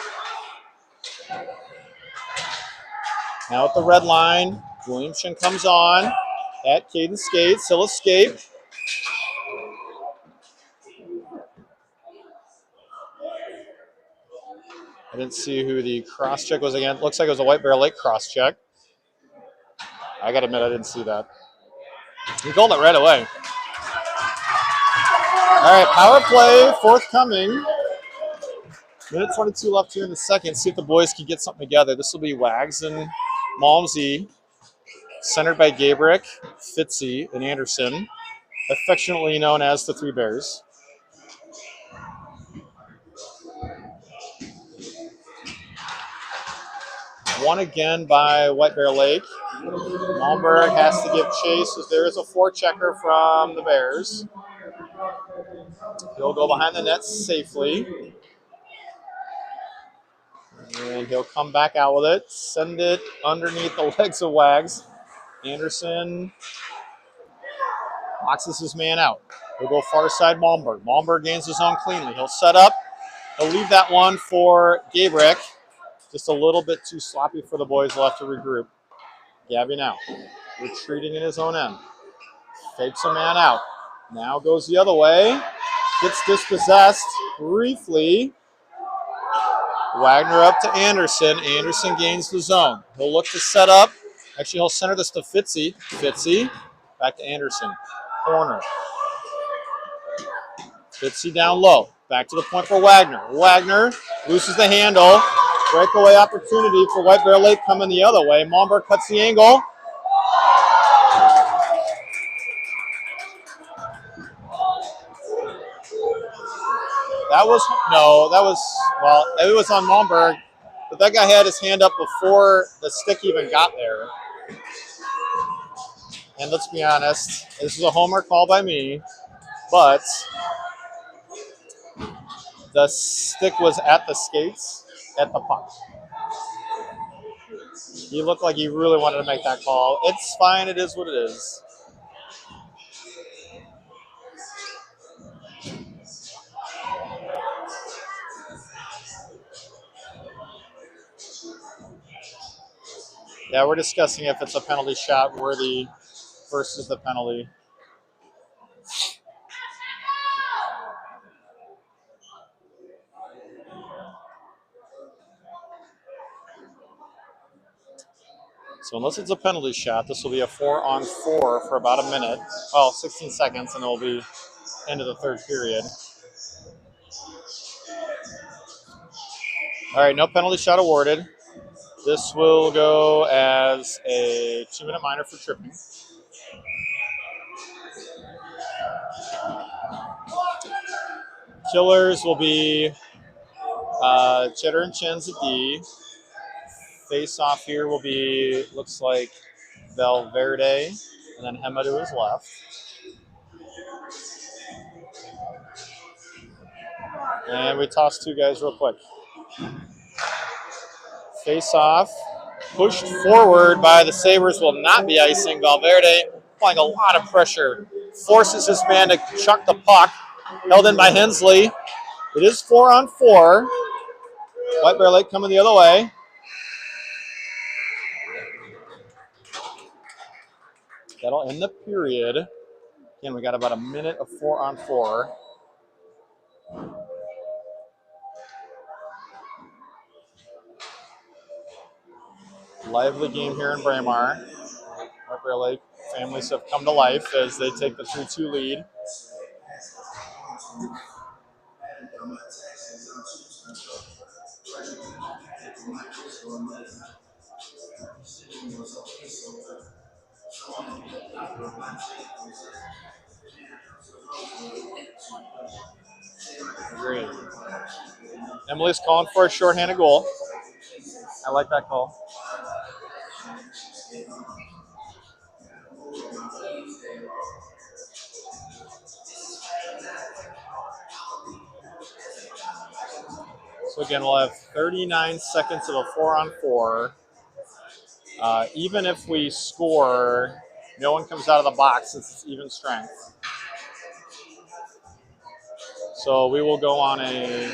Now at the red line. Williamson comes on. At Caden skates. He'll escape. I didn't see who the cross-check was again. Looks like it was a White Bear Lake cross-check. I got to admit, I didn't see that. He called it right away. All right, power play forthcoming. Minute 22 left here in the second. See if the boys can get something together. This will be Wags and Malmsey, centered by Gabrick, Fitzy, and Anderson, affectionately known as the Three Bears. One again by White Bear Lake. Malmberg has to give chase as there is a forechecker from the Bears. He'll go behind the net safely. And he'll come back out with it. Send it underneath the legs of Wags. Anderson boxes his man out. He'll go far side Malmberg. Malmberg gains his own cleanly. He'll set up. He'll leave that one for Gabrick. Just a little bit too sloppy for the boys left to regroup. Gabby now retreating in his own end. Fakes a man out. Now goes the other way. Gets dispossessed briefly. Wagner up to Anderson. Anderson gains the zone. He'll look to set up. Actually, he'll center this to Fitzy. Fitzy back to Anderson. Corner. Fitzy down low. Back to the point for Wagner. Wagner loses the handle. Breakaway opportunity for White Bear Lake coming the other way. Malmberg cuts the angle. It was on Malmberg, but that guy had his hand up before the stick even got there. And let's be honest, this is a homer call by me, but the stick was at the skates at the puck. He looked like he really wanted to make that call. It's fine. It is what it is. Yeah, we're discussing if it's a penalty shot worthy versus the penalty. So unless it's a penalty shot, this will be a 4-on-4 for about a minute. 16 seconds, and it will be end of the third period. All right, no penalty shot awarded. This will go as a 2-minute minor for tripping. Killers will be Cheddar and Chen's at D. Face off here will be, looks like, Valverde, and then Hema to his left. And we toss two guys real quick. Face off, pushed forward by the Sabres, will not be icing. Valverde applying a lot of pressure, forces his man to chuck the puck, held in by Hensley. It is 4-on-4. White Bear Lake coming the other way. That'll end the period. Again, we got about a minute of 4-on-4. Lively game here in Braemar. White Bear Lake families have come to life as they take the 3-2 lead. Great. Emily's calling for a shorthanded goal. I like that call. So again, we'll have 39 seconds of a 4-on-4. Even if we score, no one comes out of the box since it's even strength. So we will go on a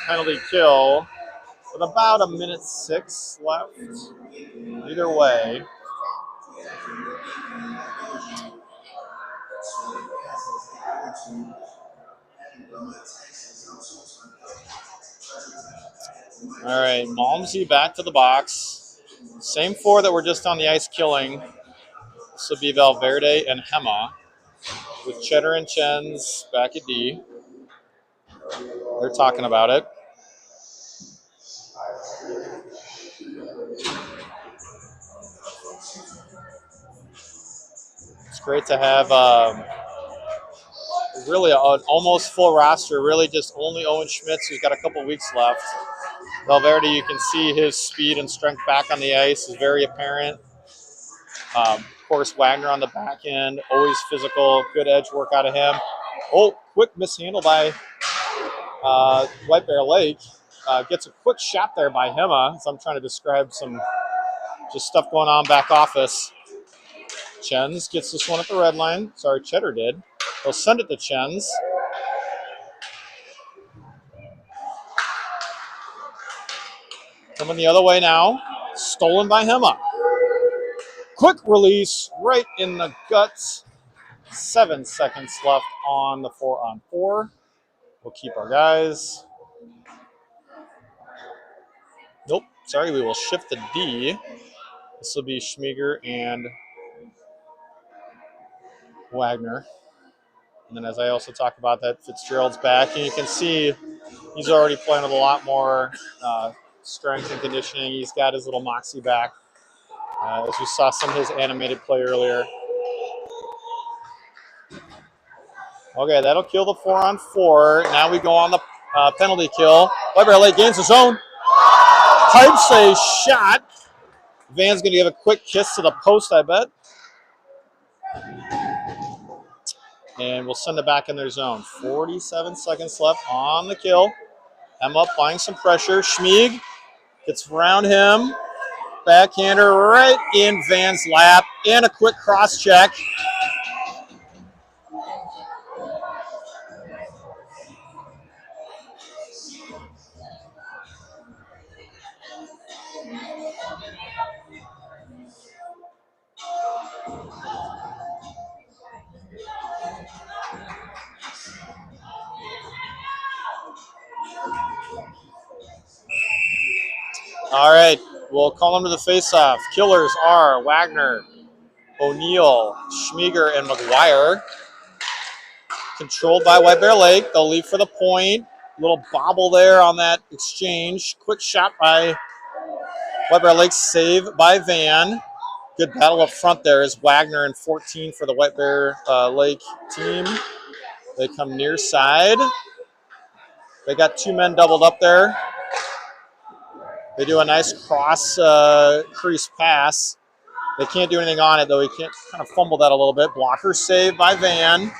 penalty kill with about a minute 6 left. Either way. All right, Malmsey back to the box. Same 4 that were just on the ice killing. This will be Valverde and Hema with Cheddar and Chen's back at D. They're talking about it. Great to have really an almost full roster. Really just only Owen Schmitz, who's got a couple weeks left. Valverde, you can see his speed and strength back on the ice is very apparent. Of course, Wagner on the back end, always physical, good edge work out of him. Oh, quick mishandle by White Bear Lake. Gets a quick shot there by Hema, as I'm trying to describe some just stuff going on back office. Chens gets this one at the red line. Sorry, Cheddar did. They'll send it to Chens. Coming the other way now. Stolen by Hema. Quick release right in the guts. 7 seconds left on the 4-on-4. We'll keep our guys. Nope. Sorry, we will shift the D. This will be Schmieger and Wagner. And then as I also talk about that, Fitzgerald's back. And you can see he's already playing with a lot more strength and conditioning. He's got his little moxie back. As we saw some of his animated play earlier. Okay, that'll kill the 4-on-4. Now we go on the penalty kill. White Bear Lake gains his own. Pipes a shot. Van's going to give a quick kiss to the post, I bet. And we'll send it back in their zone. 47 seconds left on the kill. Emma applying some pressure. Schmieg gets around him. Backhander right in Van's lap. And a quick cross check. All right, we'll call them to the face-off. Killers are Wagner, O'Neill, Schmieger, and McGuire. Controlled by White Bear Lake. They'll leave for the point. Little bobble there on that exchange. Quick shot by White Bear Lake. Save by Van. Good battle up front there is Wagner and 14 for the White Bear Lake team. They come near side. They got 2 men doubled up there. They do a nice cross crease pass. They can't do anything on it, though. He can't kind of fumble that a little bit. Blocker save by Van.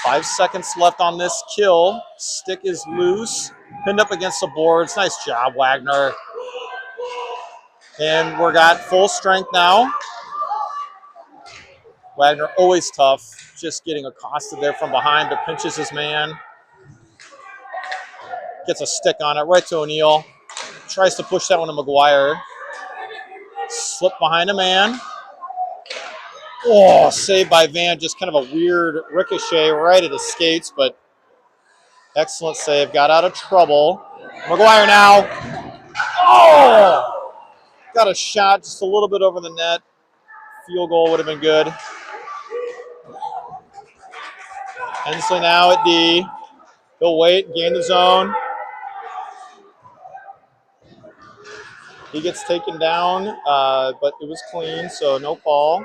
5 seconds left on this kill. Stick is loose. Pinned up against the boards. Nice job, Wagner. And we're got full strength now. Wagner always tough. Just getting accosted there from behind, but pinches his man. Gets a stick on it right to O'Neill. Tries to push that one to McGuire. Slip behind a man. Oh, saved by Van. Just kind of a weird ricochet right at his skates, but excellent save. Got out of trouble. McGuire now. Oh! Got a shot just a little bit over the net. Field goal would have been good. Hensley now at D. He'll wait, gain the zone. He gets taken down, but it was clean, so no call.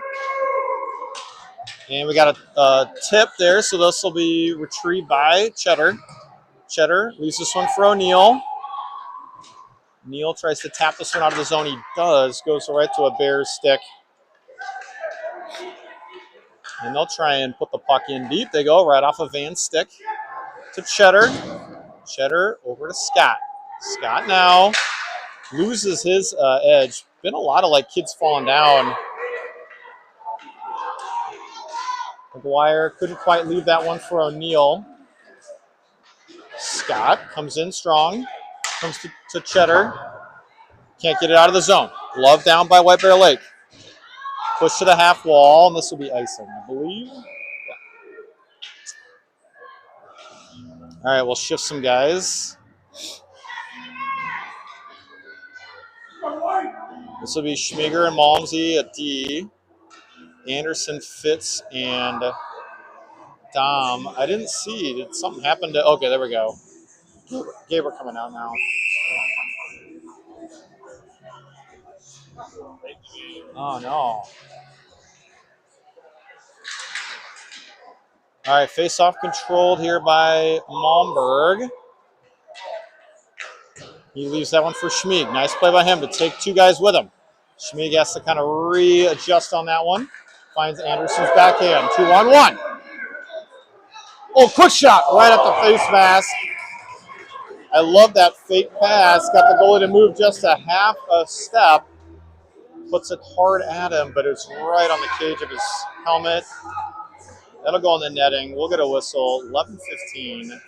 And we got a tip there, so this will be retrieved by Cheddar. Cheddar leaves this one for O'Neill. Neal tries to tap this one out of the zone. He does. Goes right to a Bears stick. And they'll try and put the puck in deep. They go right off of Van's stick to Cheddar. Cheddar over to Scott. Scott now loses his edge. Been a lot of kids falling down. McGuire couldn't quite leave that one for O'Neill. Scott comes in strong. Comes to Cheddar. Can't get it out of the zone. Glove down by White Bear Lake. Push to the half wall, and this will be icing, I believe. Yeah. All right, we'll shift some guys. This will be Schmieger and Malmsey at D. Anderson, Fitz, and Dom. I didn't see. Did something happen to... Okay, there we go. Gabriel coming out now. Oh, no. All right, face-off controlled here by Malmberg. He leaves that one for Schmieg. Nice play by him to take two guys with him. Schmieg has to kind of readjust on that one. Finds Anderson's backhand. 2-on-1. Oh, quick shot right up the face mask. I love that fake pass. Got the goalie to move just a half a step. Puts it hard at him, but it's right on the cage of his helmet. That'll go on the netting. We'll get a whistle. 11:15.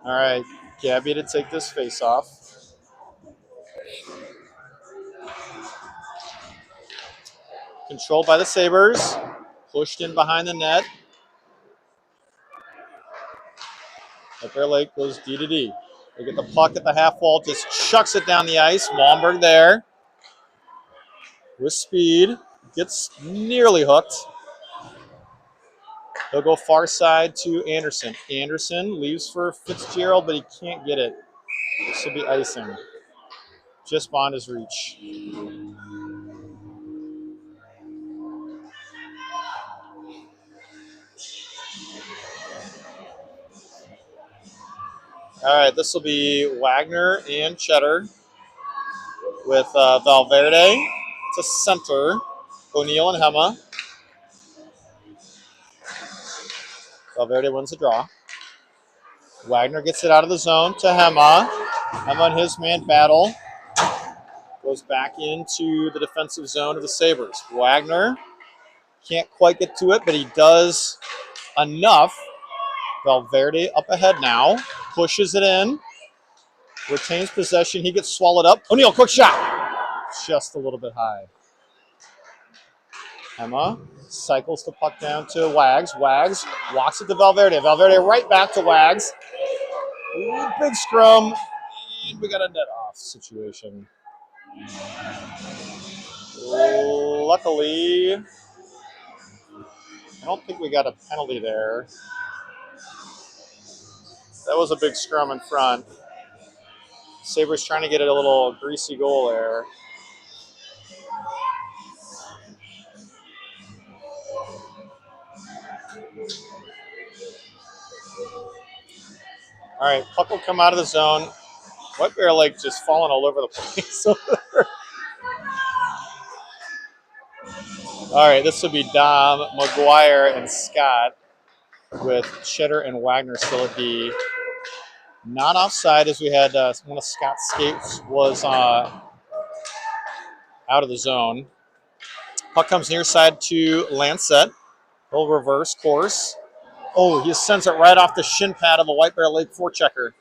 All right, Gabby to take this face off. Controlled by the Sabres. Pushed in behind the net. Bear Lake goes D to D. They get the puck at the half wall, just chucks it down the ice. Malmberg there with speed. Gets nearly hooked. He'll go far side to Anderson. Anderson leaves for Fitzgerald, but he can't get it. This will be icing. Just beyond his reach. All right, this will be Wagner and Cheddar with Valverde to center. O'Neill and Hema. Valverde wins the draw. Wagner gets it out of the zone to Hema. Hema and his man battle. Goes back into the defensive zone of the Sabres. Wagner can't quite get to it, but he does enough. Valverde up ahead now. Pushes it in. Retains possession. He gets swallowed up. O'Neill, quick shot. Just a little bit high. Hema cycles the puck down to Wags. Wags walks it to Valverde. Valverde right back to Wags. Ooh, big scrum. And we got a net off situation. Luckily, I don't think we got a penalty there. That was a big scrum in front. Sabres trying to get a little greasy goal there. All right, puck will come out of the zone. White Bear Lake just falling all over the place. All right, this will be Dom, McGuire, and Scott with Cheddar and Wagner still at D. Not offside as we had one of Scott's skates was out of the zone. Puck comes near side to Lancet. He'll reverse course. Oh, he sends it right off the shin pad of the White Bear Lake forechecker.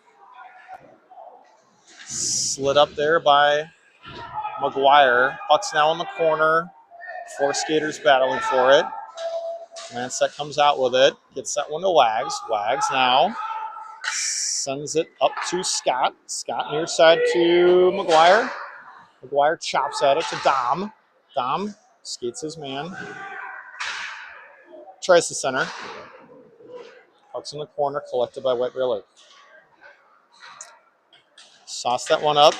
Slid up there by McGuire. Puck's now in the corner. Four skaters battling for it. Lancet comes out with it. Gets that one to Wags. Wags now sends it up to Scott. Scott near side to McGuire. McGuire chops at it to Dom. Dom skates his man. Tries the center. Puck's in the corner, collected by White Bear Lake. Sauce that one up.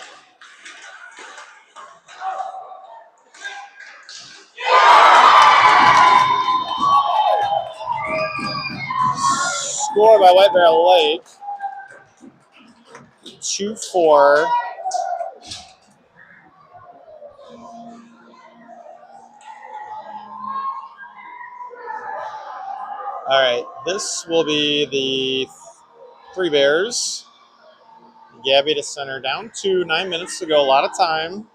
Score by White Bear Lake. 2-4. All right, this will be the Three Bears. Gabby to center, down to 9 minutes to go. A lot of time.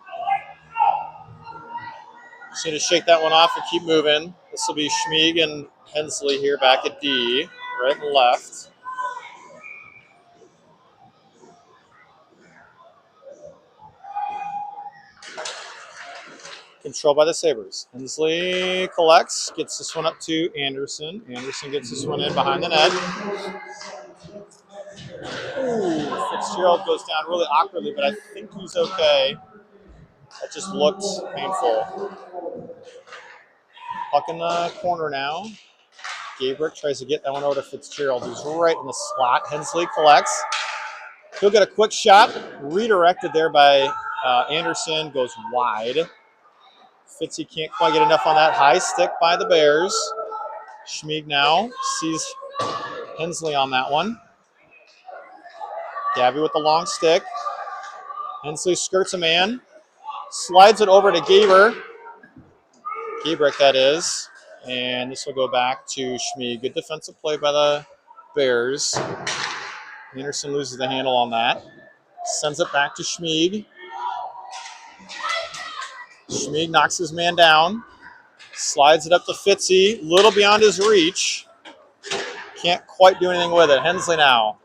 Just need to shake that one off and keep moving. This will be Schmieg and Hensley here back at D, right and left. Controlled by the Sabres. Hensley collects, gets this one up to Anderson. Anderson gets this one in behind the net. Ooh, Fitzgerald goes down really awkwardly, but I think he's okay. That just looked painful. Puck in the corner now. Gabrick tries to get that one over to Fitzgerald, who's right in the slot. Hensley collects. He'll get a quick shot. Redirected there by Anderson. Goes wide. Fitzy can't quite get enough on that high stick by the Bears. Schmieg now sees Hensley on that one. Gabby with the long stick. Hensley skirts a man. Slides it over to Gaber. Gabrick, that is. And this will go back to Schmieg. Good defensive play by the Bears. Anderson loses the handle on that. Sends it back to Schmieg. Schmieg knocks his man down. Slides it up to Fitzy. Little beyond his reach. Can't quite do anything with it. Hensley now.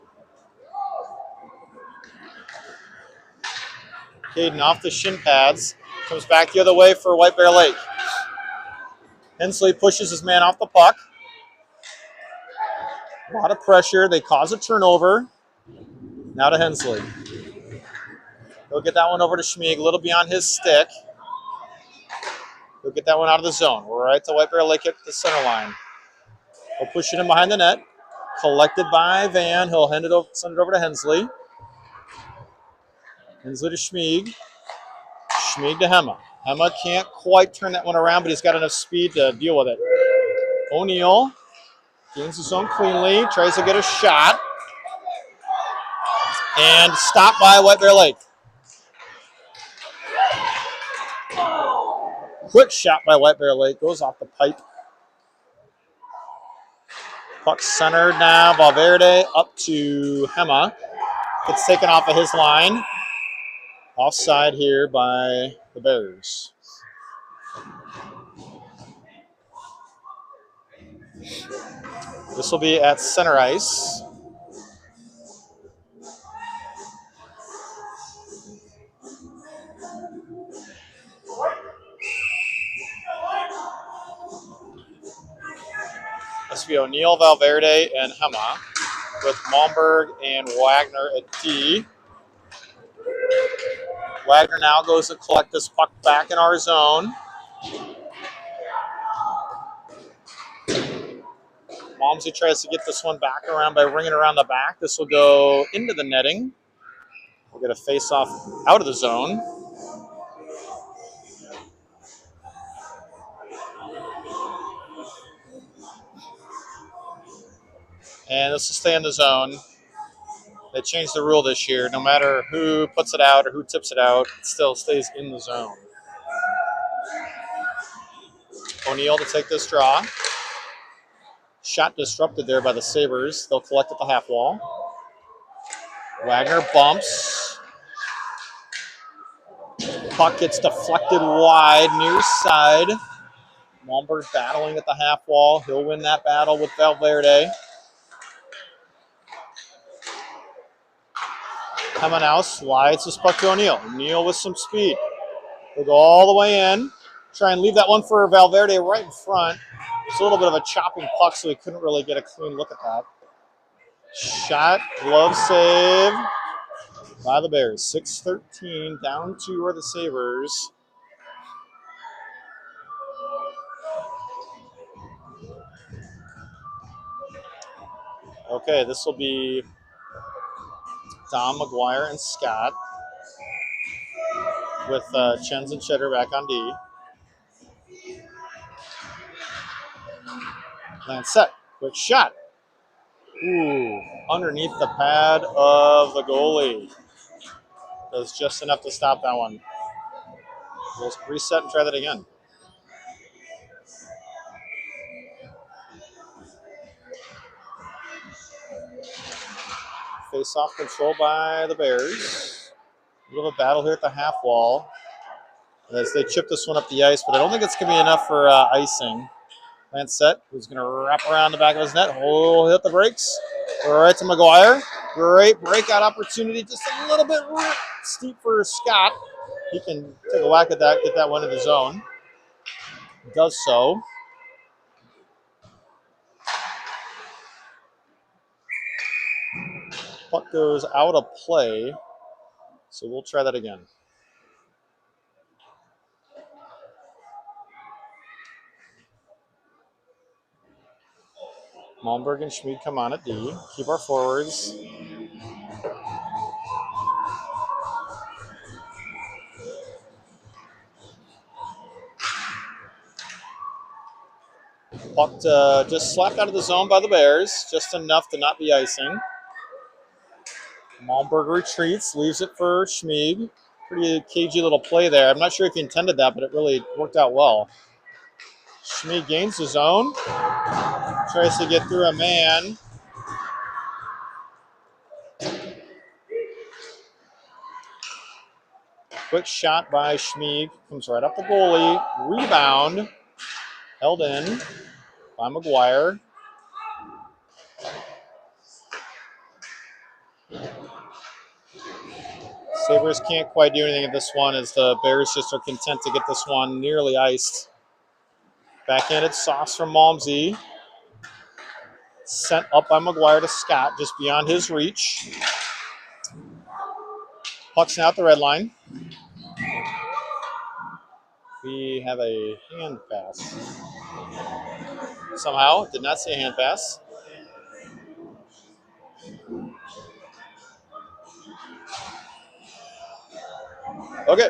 Caden off the shin pads. Comes back the other way for White Bear Lake. Hensley pushes his man off the puck. A lot of pressure. They cause a turnover. Now to Hensley. He'll get that one over to Schmieg. A little beyond his stick. He'll get that one out of the zone. Right to White Bear Lake at the center line. He'll push it in behind the net. Collected by Van. He'll send it over to Hensley. Hensley to Schmieg. Schmieg to Hema. Hema can't quite turn that one around, but he's got enough speed to deal with it. O'Neill gains his zone cleanly. Tries to get a shot. And stopped by White Bear Lake. Quick shot by White Bear Lake. Goes off the pipe. Puck centered now. Valverde up to Hema. Gets taken off of his line. Offside here by the Bears. This will be at center ice. This will be O'Neill, Valverde, and Hema, with Malmberg and Wagner at D. Wagner now goes to collect this puck back in our zone. Malmsey tries to get this one back around by ringing around the back. This will go into the netting. We'll get a face-off out of the zone. And this will stay in the zone. They changed the rule this year. No matter who puts it out or who tips it out, it still stays in the zone. O'Neill to take this draw. Shot disrupted there by the Sabres. They'll collect at the half wall. Wagner bumps. Puck gets deflected wide, near side. Malmberg battling at the half wall. He'll win that battle with Valverde. Coming out, slides this puck to O'Neill. O'Neill with some speed. He'll go all the way in. Try and leave that one for Valverde right in front. It's a little bit of a chopping puck, so he couldn't really get a clean look at that. Shot, glove save by the Bears. 6-13, down 2 are the Sabres. Okay, this will be Dom, McGuire, and Scott with Chens and Cheddar back on D. Land set. Quick shot. Ooh, underneath the pad of the goalie. Does just enough to stop that one. We'll reset and try that again. Face-off control by the Bears. A little bit of battle here at the half wall as they chip this one up the ice, but I don't think it's going to be enough for icing. Land set, who's going to wrap around the back of his net. Oh, hit the brakes. Right to McGuire. Great breakout opportunity. Just a little bit steep for Scott. He can take a whack at that, get that one in the zone. Does so. Puck goes out of play. So we'll try that again. Malmberg and Schmid come on at D. Keep our forwards. Puck just slapped out of the zone by the Bears, just enough to not be icing. Malmberg retreats, leaves it for Schmieg. Pretty cagey little play there. I'm not sure if he intended that, but it really worked out well. Schmieg gains the zone, tries to get through a man. Quick shot by Schmieg, comes right up the goalie. Rebound, held in by McGuire. Sabres can't quite do anything at this one as the Bears just are content to get this one nearly iced. Backhanded sauce from Malmsey. Sent up by McGuire to Scott, just beyond his reach. Puck's now at the red line. We have a hand pass. Somehow, did not see a hand pass. Okay.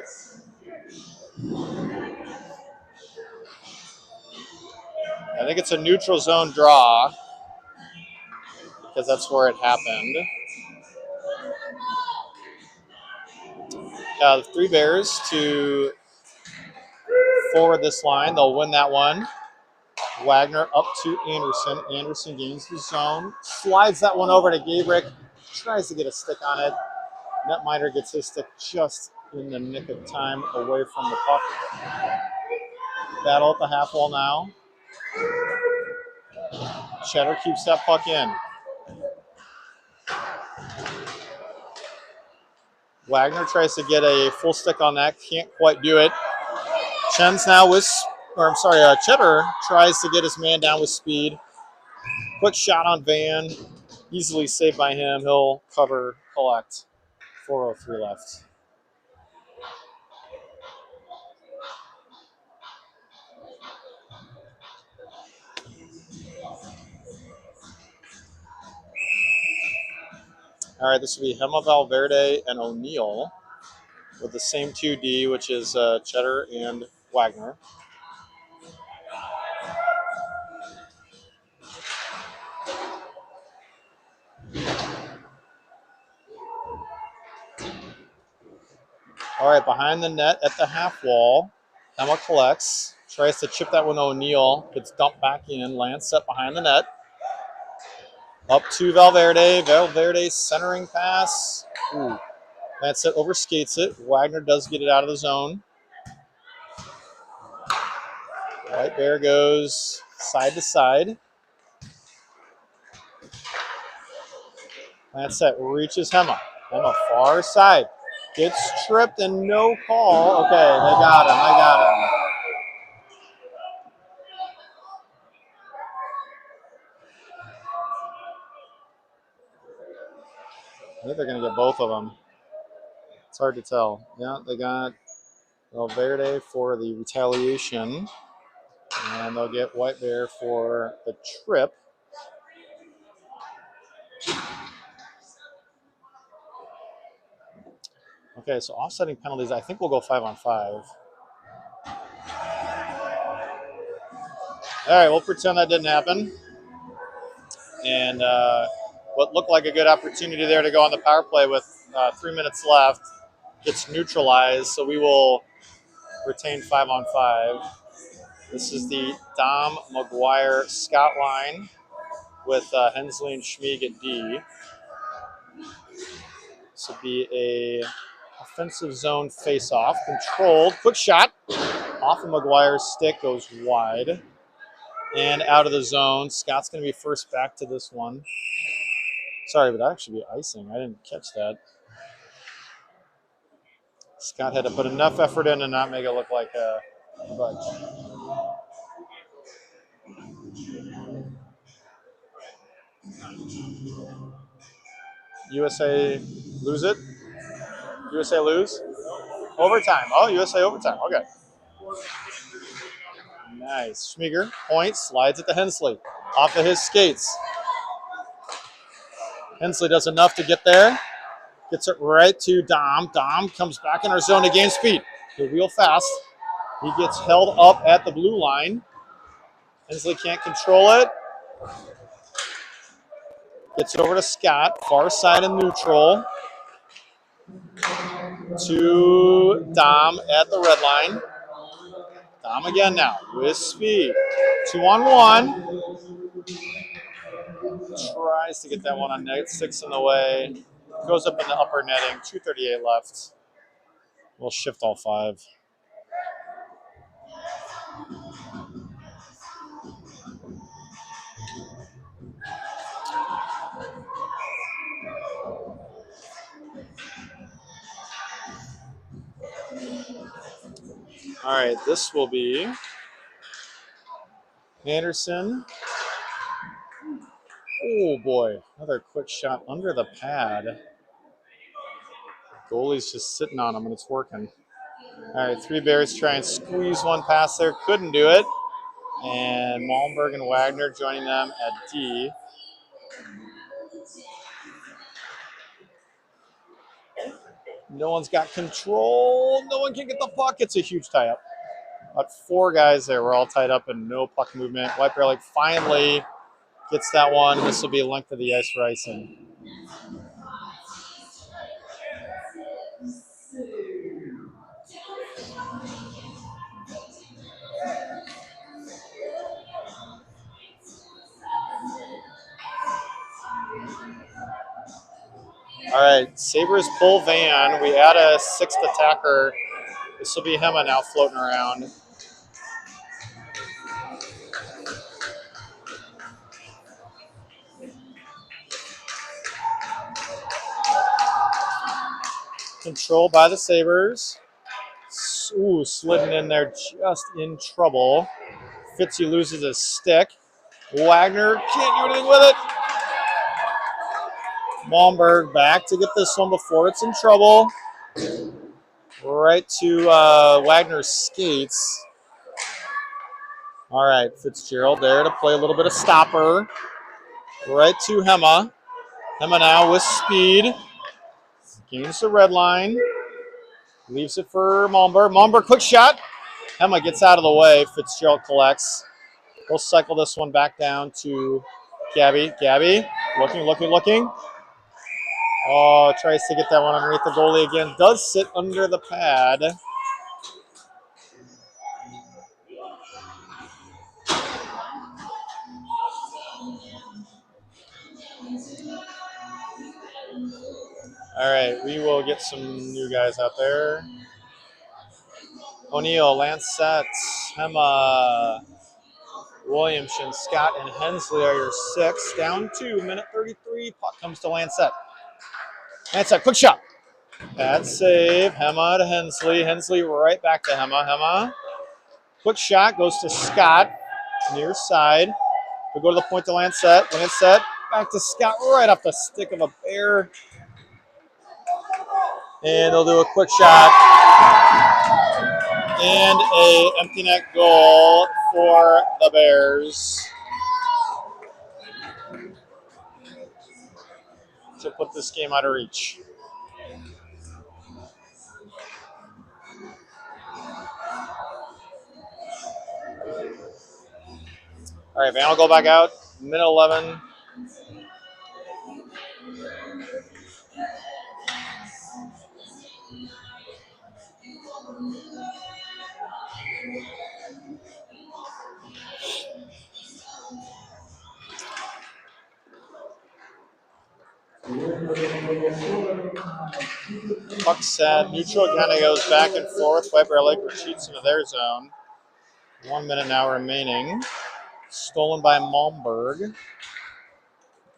I think it's a neutral zone draw because that's where it happened. The 3 Bears to forward this line. They'll win that one. Wagner up to Anderson. Anderson gains the zone. Slides that one over to Gabrick. Tries to get a stick on it. Netminder gets his stick just in the nick of time away from the puck. Battle at the half wall now. Cheddar keeps that puck in. Wagner tries to get a full stick on that. Can't quite do it. Cheddar tries to get his man down with speed. Quick shot on Van. Easily saved by him. He'll cover, collect. 4:03 left. All right, this will be Hema, Valverde, and O'Neill with the same 2D, which is Cheddar and Wagner. All right, behind the net at the half wall, Hema collects, tries to chip that one to O'Neill, gets dumped back in, lands set behind the net. Up to Valverde. Valverde centering pass. Ooh. That's it, overskates it. Wagner does get it out of the zone. White Bear goes side to side. That's it, reaches Hema. Hema far side. Gets tripped and no call. Okay, they got him. I got him. I think they're going to get both of them. It's hard to tell. Yeah, they got Valverde for the retaliation. And they'll get White Bear for the trip. Okay, so offsetting penalties, I think we'll go 5-on-5. All right, we'll pretend that didn't happen. And what looked like a good opportunity there to go on the power play with 3 minutes left gets neutralized, so we will retain 5-on-5. This is the Dom, McGuire, Scott line with Hensley and Schmieg at D. This would be a offensive zone face-off, controlled, quick shot off of McGuire's stick, goes wide and out of the zone. Scott's going to be first back to this one. Sorry, but that actually be icing. I didn't catch that. Scott had to put enough effort in and not make it look like a budge. USA lose it? USA lose? Overtime. Oh, USA overtime. Okay. Nice. Schmieger, point, slides it to Hensley. Off of his skates. Hensley does enough to get there. Gets it right to Dom. Dom comes back in our zone to gain speed. He'll wheel fast. He gets held up at the blue line. Hensley can't control it. Gets over to Scott, far side and neutral. To Dom at the red line. Dom again now with speed. 2-on-1. Tries to get that one on net. 6 in the way. Goes up in the upper netting. 2:38 left. We'll shift all 5. All right, this will be Anderson. Oh boy, another quick shot under the pad. Goalie's just sitting on him and it's working. All right, 3 Bears try and squeeze one past there. Couldn't do it. And Malmberg and Wagner joining them at D. No one's got control. No one can get the puck. It's a huge tie-up. About 4 guys there. We're all tied up and no puck movement. White Bear Lake finally gets that one. This will be a length of the ice for icing. All right, Sabres pull Van. We add a 6th attacker. This will be Hema now floating around. Controlled by the Sabres. Ooh, slidden in there just in trouble. Fitzy loses his stick. Wagner can't do anything with it. Malmberg back to get this one before it's in trouble. Right to Wagner's skates. All right, Fitzgerald there to play a little bit of stopper. Right to Hema. Hema now with speed. Gains the red line. Leaves it for Malmberg. Malmberg, quick shot. Hema gets out of the way. Fitzgerald collects. We'll cycle this one back down to Gabby. Gabby, looking. Oh, tries to get that one underneath the goalie again. Does sit under the pad. All right, we will get some new guys out there. O'Neill, Lancette, Hema, Williamson, Scott, and Hensley are your 6. Down 2, minute 33. Puck comes to Lancette. Lancette, quick shot. Bad save. Hema to Hensley. Hensley right back to Hema. Hema. Quick shot goes to Scott. Near side. We go to the point to Lancette. Lancette back to Scott right off the stick of a Bear. And they'll do a quick shot. And a empty net goal for the Bears to put this game out of reach. All right, Van will go back out. Minute 11. Puck set. Neutral kind of goes back and forth. White Bear Lake retreats into their zone. 1 minute now remaining. Stolen by Malmberg.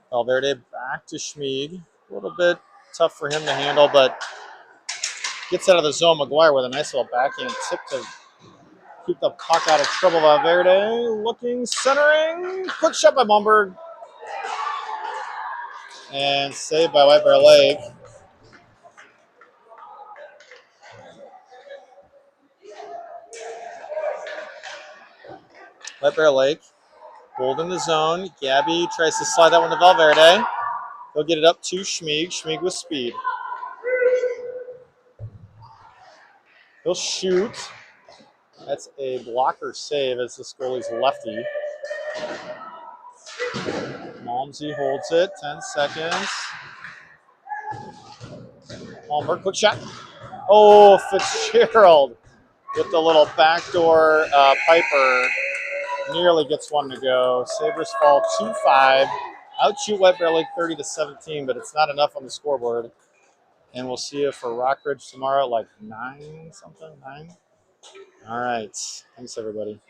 Valverde back to Schmieg. A little bit tough for him to handle, but gets out of the zone. McGuire with a nice little backhand tip to keep the puck out of trouble. Valverde looking, centering. Quick shot by Malmberg. And saved by White Bear Lake. White Bear Lake. Hold in the zone. Gabby tries to slide that one to Valverde. He'll get it up to Schmieg. Schmieg with speed. He'll shoot. That's a blocker save as this goalie's lefty. Malmsey holds it. 10 seconds. Holmberg, quick shot. Oh, Fitzgerald with the little backdoor Piper. Nearly gets one to go. Sabres fall 2-5. Outshoot White Bear Lake 30-17, but it's not enough on the scoreboard. And we'll see you for Rockridge tomorrow, like 9 something, 9. All right. Thanks, everybody.